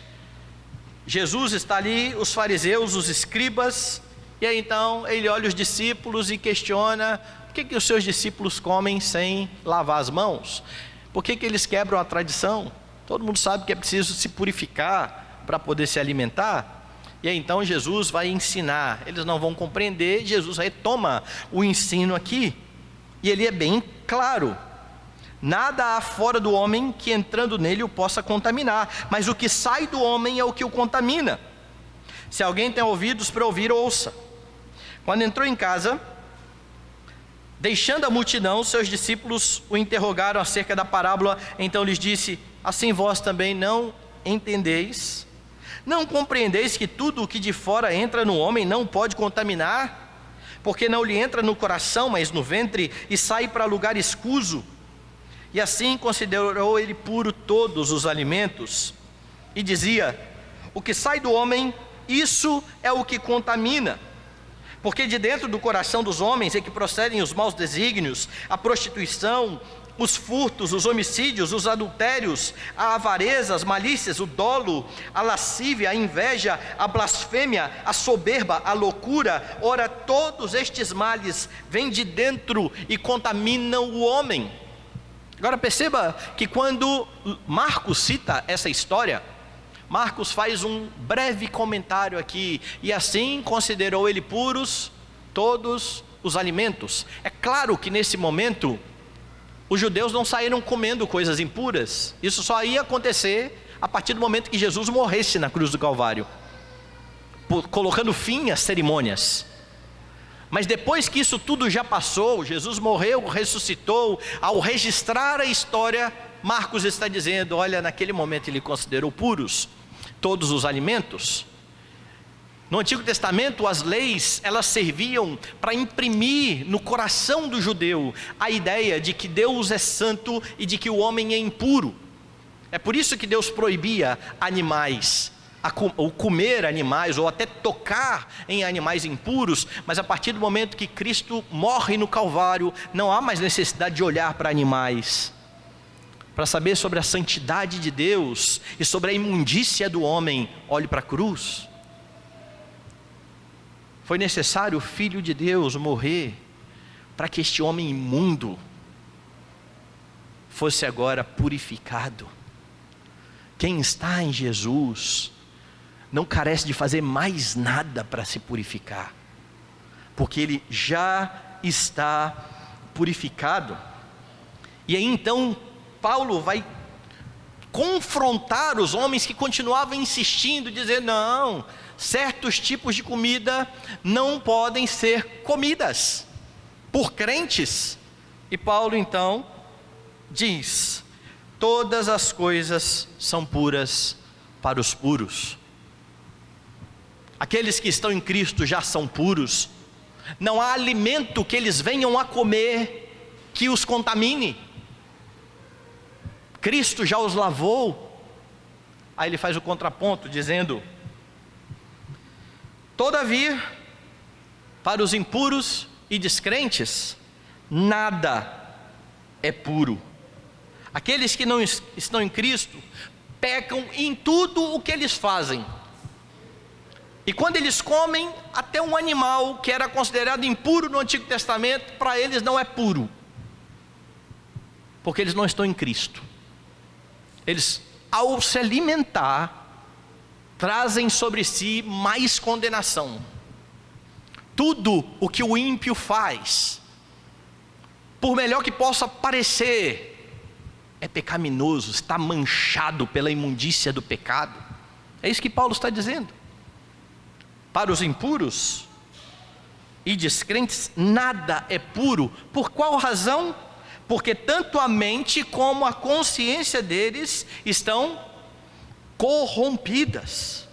Jesus está ali, os fariseus, os escribas, e aí então ele olha os discípulos e questiona: por que os seus discípulos comem sem lavar as mãos? Por que eles quebram a tradição? Todo mundo sabe que é preciso se purificar para poder se alimentar. E aí então Jesus vai ensinar, eles não vão compreender. Jesus retoma o ensino aqui, e ele é bem claro: nada há fora do homem que entrando nele o possa contaminar, mas o que sai do homem é o que o contamina. Se alguém tem ouvidos para ouvir, ouça. Quando entrou em casa, deixando a multidão, seus discípulos o interrogaram acerca da parábola. Então lhes disse: assim vós também não entendeis? Não compreendeis que tudo o que de fora entra no homem não pode contaminar? Porque não lhe entra no coração, mas no ventre, e sai para lugar escuso. E assim considerou ele puro todos os alimentos. E dizia: o que sai do homem, isso é o que contamina. Porque de dentro do coração dos homens é que procedem os maus desígnios, a prostituição, os furtos, os homicídios, os adultérios, a avareza, as malícias, o dolo, a lascívia, a inveja, a blasfêmia, a soberba, a loucura. Ora, todos estes males vêm de dentro e contaminam o homem. Agora perceba que quando Marcos cita essa história, Marcos faz um breve comentário aqui: e assim considerou ele puros todos os alimentos. É claro que nesse momento os judeus não saíram comendo coisas impuras. Isso só ia acontecer a partir do momento que Jesus morresse na cruz do Calvário, colocando fim às cerimônias. Mas depois que isso tudo já passou, Jesus morreu, ressuscitou. Ao registrar a história, Marcos está dizendo: olha, naquele momento ele considerou puros todos os alimentos. No Antigo Testamento, as leis, elas serviam para imprimir no coração do judeu a ideia de que Deus é santo e de que o homem é impuro. É por isso que Deus proibia animais, ou comer animais, ou até tocar em animais impuros. Mas a partir do momento que Cristo morre no Calvário, não há mais necessidade de olhar para animais, para saber sobre a santidade de Deus e sobre a imundícia do homem. Olhe para a cruz. Foi necessário o Filho de Deus morrer para que este homem imundo fosse agora purificado. Quem está em Jesus não carece de fazer mais nada para se purificar, porque ele já está purificado. E aí então Paulo vai confrontar os homens que continuavam insistindo, dizendo: não, certos tipos de comida não podem ser comidas por crentes. E Paulo então diz: todas as coisas são puras para os puros. Aqueles que estão em Cristo já são puros. Não há alimento que eles venham a comer que os contamine. Cristo já os lavou. Aí ele faz o contraponto dizendo: todavia, para os impuros e descrentes, nada é puro. Aqueles que não estão em Cristo pecam em tudo o que eles fazem. E quando eles comem, até um animal que era considerado impuro no Antigo Testamento, para eles não é puro, porque eles não estão em Cristo. Eles, ao se alimentar, trazem sobre si mais condenação. Tudo o que o ímpio faz, por melhor que possa parecer, é pecaminoso, está manchado pela imundícia do pecado. É isso que Paulo está dizendo. Para os impuros e descrentes, nada é puro. Por qual razão? Porque tanto a mente como a consciência deles estão corrompidas.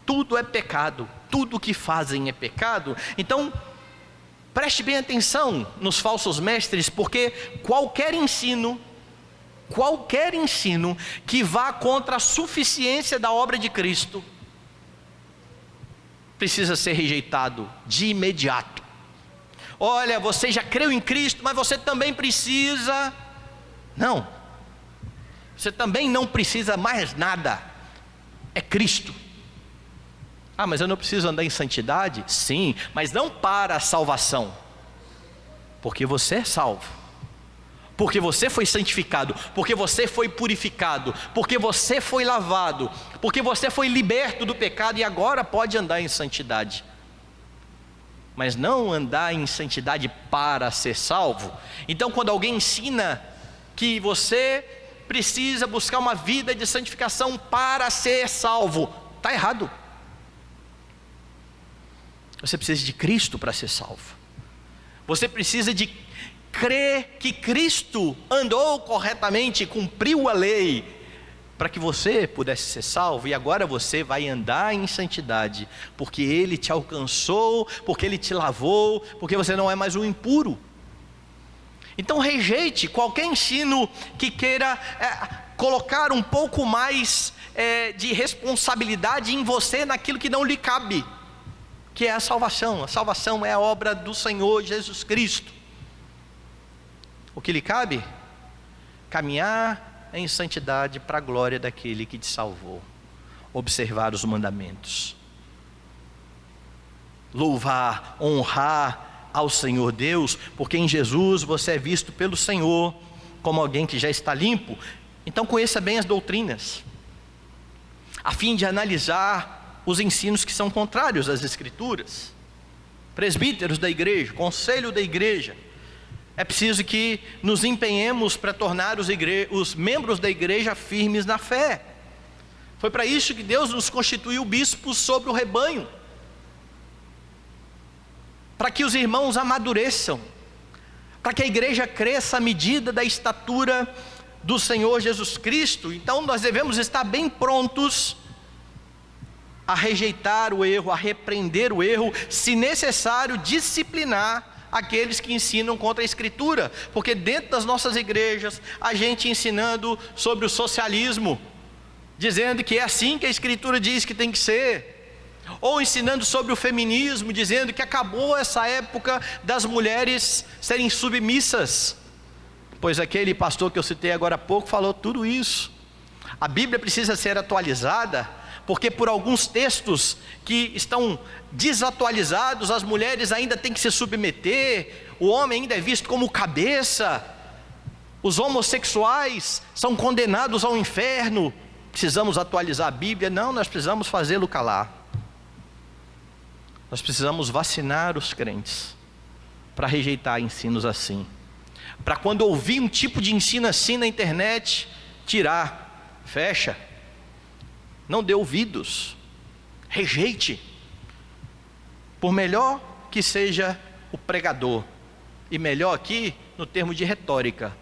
Tudo é pecado, tudo o que fazem é pecado. Então, preste bem atenção nos falsos mestres, porque qualquer ensino que vá contra a suficiência da obra de Cristo precisa ser rejeitado de imediato. Olha, você já creu em Cristo, mas você também precisa. Não, você também não precisa mais nada, é Cristo. Ah, mas eu não preciso andar em santidade? Sim, mas não para a salvação, porque você é salvo, porque você foi santificado, porque você foi purificado, porque você foi lavado, porque você foi liberto do pecado e agora pode andar em santidade. Mas não andar em santidade para ser salvo. Então, quando alguém ensina que você precisa buscar uma vida de santificação para ser salvo, está errado. Você precisa de Cristo para ser salvo. Você precisa de crer que Cristo andou corretamente, cumpriu a lei, para que você pudesse ser salvo, e agora você vai andar em santidade, porque Ele te alcançou, porque Ele te lavou, porque você não é mais um impuro. Então rejeite qualquer ensino que queira colocar um pouco mais de responsabilidade em você naquilo que não lhe cabe, que é a salvação. A salvação é a obra do Senhor Jesus Cristo. O que lhe cabe? Caminhar em santidade para a glória daquele que te salvou. Observar os mandamentos. Louvar, honrar ao Senhor Deus, porque em Jesus você é visto pelo Senhor como alguém que já está limpo. Então conheça bem as doutrinas, a fim de analisar os ensinos que são contrários às Escrituras. Presbíteros da igreja, conselho da igreja, é preciso que nos empenhemos para tornar os membros da igreja firmes na fé. Foi para isso que Deus nos constituiu bispos sobre o rebanho, para que os irmãos amadureçam, para que a igreja cresça à medida da estatura do Senhor Jesus Cristo. Então nós devemos estar bem prontos a rejeitar o erro, a repreender o erro, se necessário disciplinar aqueles que ensinam contra a Escritura, porque dentro das nossas igrejas, a gente ensinando sobre o socialismo, dizendo que é assim que a Escritura diz que tem que ser, ou ensinando sobre o feminismo, dizendo que acabou essa época das mulheres serem submissas, pois aquele pastor que eu citei agora há pouco falou tudo isso. A Bíblia precisa ser atualizada, porque por alguns textos que estão desatualizados, as mulheres ainda têm que se submeter, o homem ainda é visto como cabeça, os homossexuais são condenados ao inferno. Precisamos atualizar a Bíblia? Não, nós precisamos fazê-lo calar. Nós precisamos vacinar os crentes para rejeitar ensinos assim, para quando ouvir um tipo de ensino assim na internet, tirar, fecha, não dê ouvidos, rejeite, por melhor que seja o pregador, e melhor aqui no termo de retórica,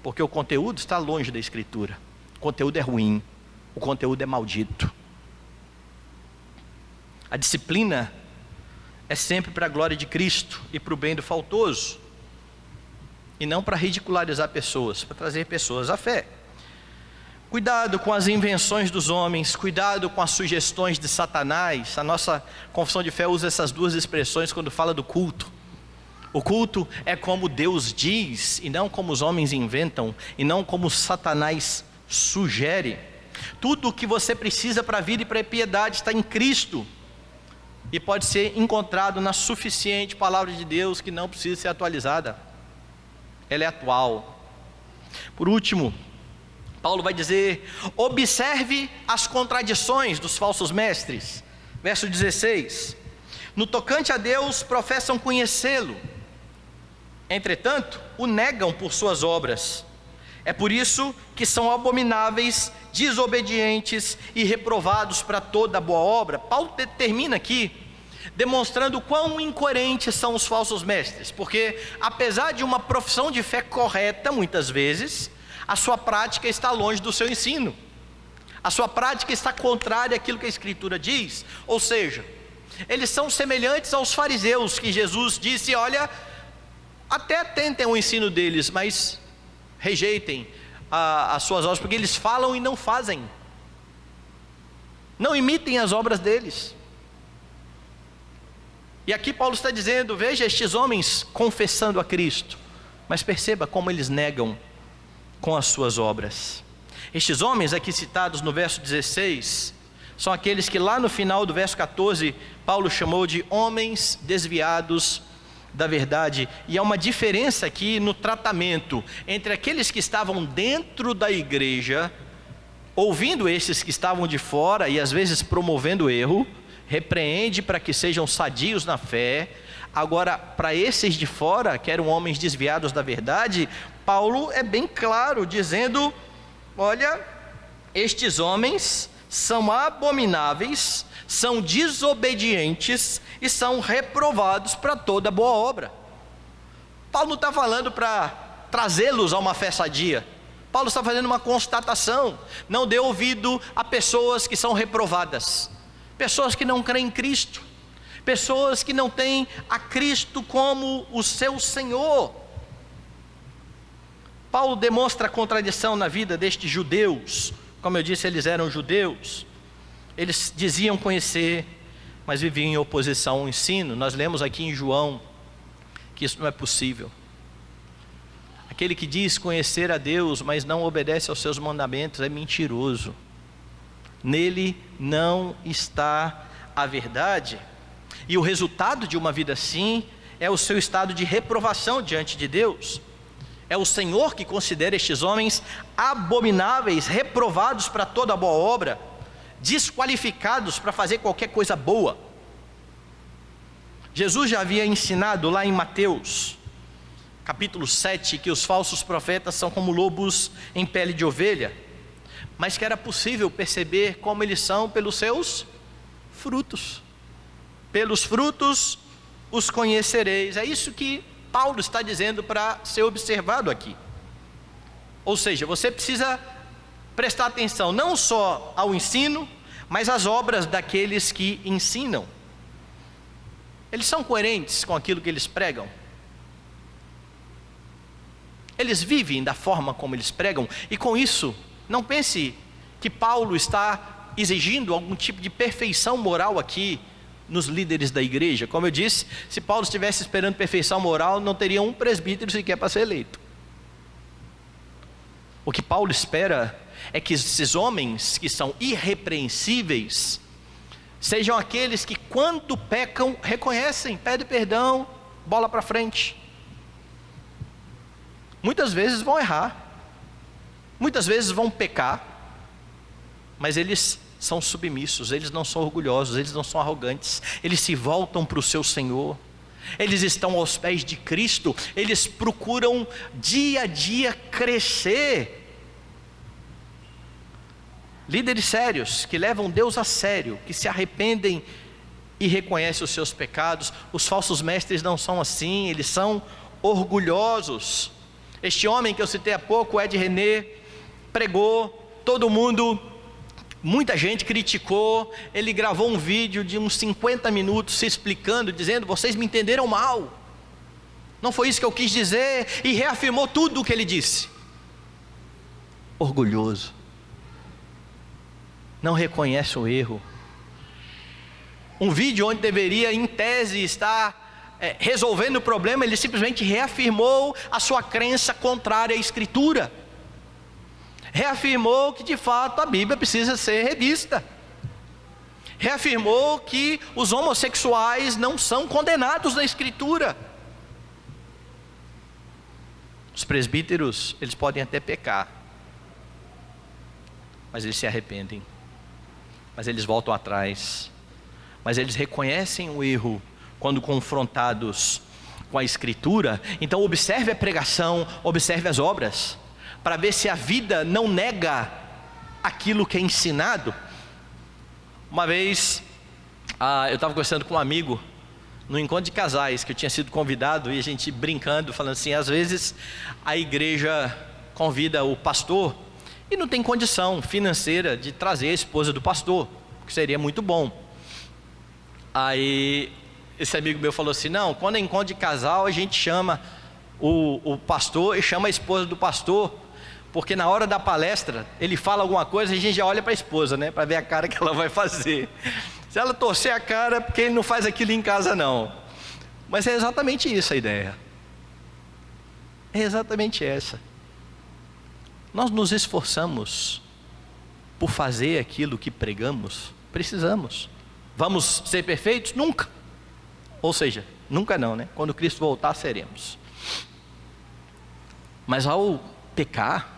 porque o conteúdo está longe da Escritura, o conteúdo é ruim, o conteúdo é maldito. A disciplina é sempre para a glória de Cristo e para o bem do faltoso, e não para ridicularizar pessoas, para trazer pessoas à fé. Cuidado com as invenções dos homens, cuidado com as sugestões de Satanás. A nossa confissão de fé usa essas duas expressões quando fala do culto. O culto é como Deus diz, e não como os homens inventam, e não como Satanás sugere. Tudo o que você precisa para a vida e para a piedade está em Cristo, e pode ser encontrado na suficiente palavra de Deus, que não precisa ser atualizada, ela é atual. Por último, Paulo vai dizer: observe as contradições dos falsos mestres. Verso 16: no tocante a Deus professam conhecê-lo, entretanto o negam por suas obras. É por isso que são abomináveis, desobedientes e reprovados para toda boa obra. Paulo termina aqui demonstrando quão incoerentes são os falsos mestres, porque apesar de uma profissão de fé correta, muitas vezes a sua prática está longe do seu ensino, a sua prática está contrária àquilo que a Escritura diz. Ou seja, eles são semelhantes aos fariseus, que Jesus disse: olha, até tentem o ensino deles, mas rejeitem as suas obras, porque eles falam e não fazem, não imitem as obras deles. E aqui Paulo está dizendo: veja estes homens confessando a Cristo, mas perceba como eles negam com as suas obras. Estes homens aqui citados no verso 16, são aqueles que lá no final do verso 14, Paulo chamou de homens desviados da verdade. E há uma diferença aqui no tratamento entre aqueles que estavam dentro da igreja, ouvindo esses que estavam de fora e às vezes promovendo erro, repreende para que sejam sadios na fé. Agora, para esses de fora, que eram homens desviados da verdade, Paulo é bem claro, dizendo: olha, estes homens são abomináveis, são desobedientes e são reprovados para toda boa obra. Paulo não está falando para trazê-los a uma fé sadia. Paulo está fazendo uma constatação: não dê ouvido a pessoas que são reprovadas, pessoas que não creem em Cristo, pessoas que não têm a Cristo como o seu Senhor. Paulo demonstra a contradição na vida destes judeus. Como eu disse, eles eram judeus, eles diziam conhecer, mas viviam em oposição ao ensino. Nós lemos aqui em João que isso não é possível. Aquele que diz conhecer a Deus, mas não obedece aos seus mandamentos, é mentiroso. Nele não está a verdade. E o resultado de uma vida assim é o seu estado de reprovação diante de Deus. É o Senhor que considera estes homens abomináveis, reprovados para toda boa obra, desqualificados para fazer qualquer coisa boa. Jesus já havia ensinado lá em Mateus, capítulo 7, que os falsos profetas são como lobos em pele de ovelha, mas que era possível perceber como eles são pelos seus frutos. Pelos frutos os conhecereis. É isso que Paulo está dizendo para ser observado aqui. Ou seja, você precisa prestar atenção não só ao ensino, mas às obras daqueles que ensinam. Eles são coerentes com aquilo que eles pregam? Eles vivem da forma como eles pregam? E com isso, não pense que Paulo está exigindo algum tipo de perfeição moral aqui nos líderes da igreja. Como eu disse, se Paulo estivesse esperando perfeição moral, não teria um presbítero sequer para ser eleito. O que Paulo espera é que esses homens que são irrepreensíveis sejam aqueles que, quando pecam, reconhecem, pedem perdão, bola para frente. Muitas vezes vão errar, muitas vezes vão pecar, mas eles são submissos, eles não são orgulhosos, eles não são arrogantes, eles se voltam para o seu Senhor, eles estão aos pés de Cristo, eles procuram dia a dia crescer. Líderes sérios, que levam Deus a sério, que se arrependem e reconhecem os seus pecados. Os falsos mestres não são assim, eles são orgulhosos. Este homem que eu citei há pouco, Ed René, pregou, todo mundo, muita gente criticou. Ele gravou um vídeo de uns 50 minutos se explicando, dizendo: vocês me entenderam mal, não foi isso que eu quis dizer, e reafirmou tudo o que ele disse. Orgulhoso, não reconhece o erro. Um vídeo onde deveria, em tese, estar resolvendo o problema, ele simplesmente reafirmou a sua crença contrária à Escritura, reafirmou que de fato a Bíblia precisa ser revista, reafirmou que os homossexuais não são condenados na Escritura. Os presbíteros, eles podem até pecar, mas eles se arrependem, mas eles voltam atrás, mas eles reconhecem o erro quando confrontados com a Escritura. Então observe a pregação, observe as obras, para ver se a vida não nega aquilo que é ensinado. Uma vez, eu estava conversando com um amigo, no encontro de casais, que eu tinha sido convidado, e a gente brincando, falando assim: às vezes a igreja convida o pastor, e não tem condição financeira de trazer a esposa do pastor, que seria muito bom. Aí esse amigo meu falou assim: não, quando é encontro de casal, a gente chama o pastor e chama a esposa do pastor, porque na hora da palestra ele fala alguma coisa e a gente já olha para a esposa, né, para ver a cara que ela vai fazer. Se ela torcer a cara, porque ele não faz aquilo em casa não. Mas é exatamente isso a ideia, é exatamente essa. Nós nos esforçamos por fazer aquilo que pregamos? Precisamos. Vamos ser perfeitos? Nunca. Ou seja, nunca não, né? Quando Cristo voltar, seremos. Mas ao pecar,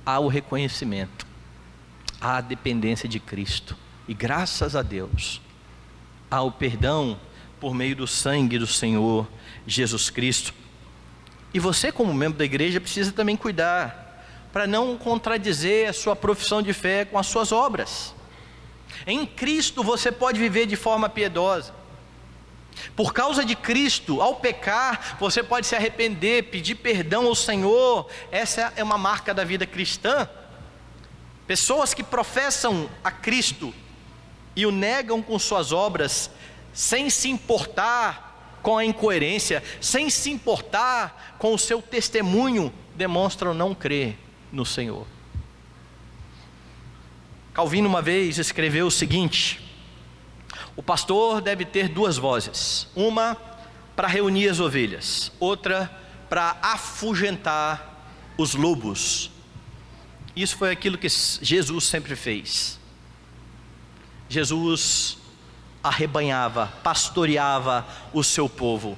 há o reconhecimento, há a dependência de Cristo. E graças a Deus, há o perdão por meio do sangue do Senhor Jesus Cristo. E você, como membro da igreja, precisa também cuidar para não contradizer a sua profissão de fé com as suas obras. Em Cristo você pode viver de forma piedosa. Por causa de Cristo, ao pecar, você pode se arrepender, pedir perdão ao Senhor. Essa é uma marca da vida cristã. Pessoas que professam a Cristo e o negam com suas obras, sem se importar com a incoerência, sem se importar com o seu testemunho, demonstram não crer no Senhor. Calvino uma vez escreveu o seguinte: o pastor deve ter duas vozes, uma para reunir as ovelhas, outra para afugentar os lobos. Isso foi aquilo que Jesus sempre fez. Jesus arrebanhava, pastoreava o seu povo,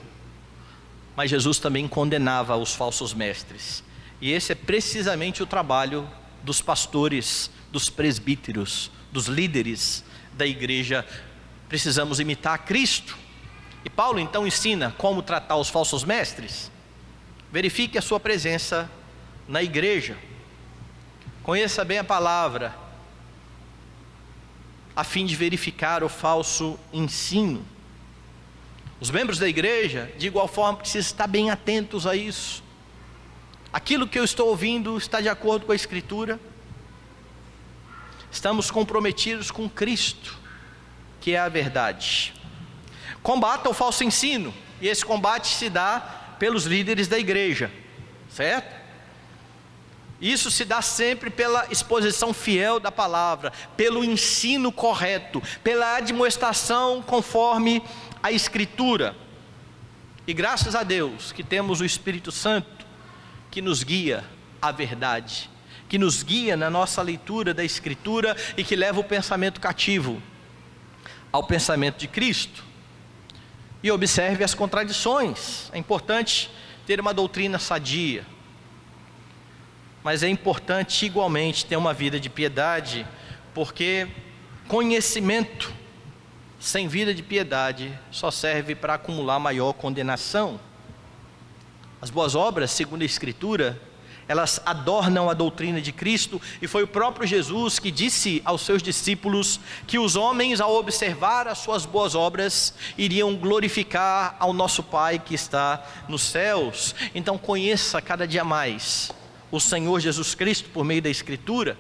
mas Jesus também condenava os falsos mestres. E esse é precisamente o trabalho dos pastores, dos presbíteros, dos líderes da igreja. Precisamos imitar a Cristo. E Paulo então ensina como tratar os falsos mestres. Verifique a sua presença na igreja, conheça bem a palavra, a fim de verificar o falso ensino. Os membros da igreja, de igual forma, precisam estar bem atentos a isso. Aquilo que eu estou ouvindo está de acordo com a Escritura? Estamos comprometidos com Cristo, que é a verdade. Combata o falso ensino, e esse combate se dá pelos líderes da igreja, certo? Isso se dá sempre pela exposição fiel da palavra, pelo ensino correto, pela admoestação conforme a Escritura. E graças a Deus que temos o Espírito Santo que nos guia à verdade, que nos guia na nossa leitura da Escritura e que leva o pensamento cativo ao pensamento de Cristo. E observe as contradições. É importante ter uma doutrina sadia, mas é importante igualmente ter uma vida de piedade, porque conhecimento sem vida de piedade só serve para acumular maior condenação. As boas obras, segundo a Escritura, elas adornam a doutrina de Cristo, e foi o próprio Jesus que disse aos seus discípulos que os homens, ao observar as suas boas obras, iriam glorificar ao nosso Pai que está nos céus. Então conheça cada dia mais o Senhor Jesus Cristo por meio da Escritura.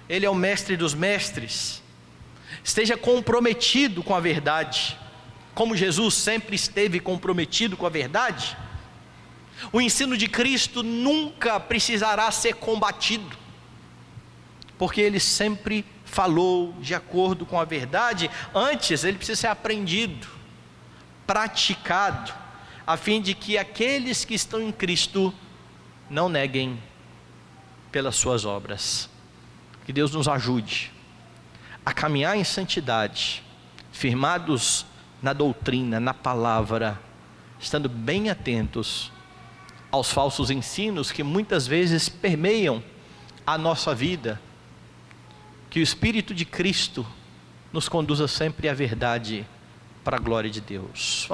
Ele é o mestre dos mestres. Esteja comprometido com a verdade, como Jesus sempre esteve comprometido com a verdade. O ensino de Cristo nunca precisará ser combatido, porque Ele sempre falou de acordo com a verdade. Antes, Ele precisa ser aprendido, praticado, a fim de que aqueles que estão em Cristo não neguem pelas suas obras. Que Deus nos ajude a caminhar em santidade, firmados na doutrina, na palavra, estando bem atentos aos falsos ensinos que muitas vezes permeiam a nossa vida. Que o Espírito de Cristo nos conduza sempre à verdade, para a glória de Deus.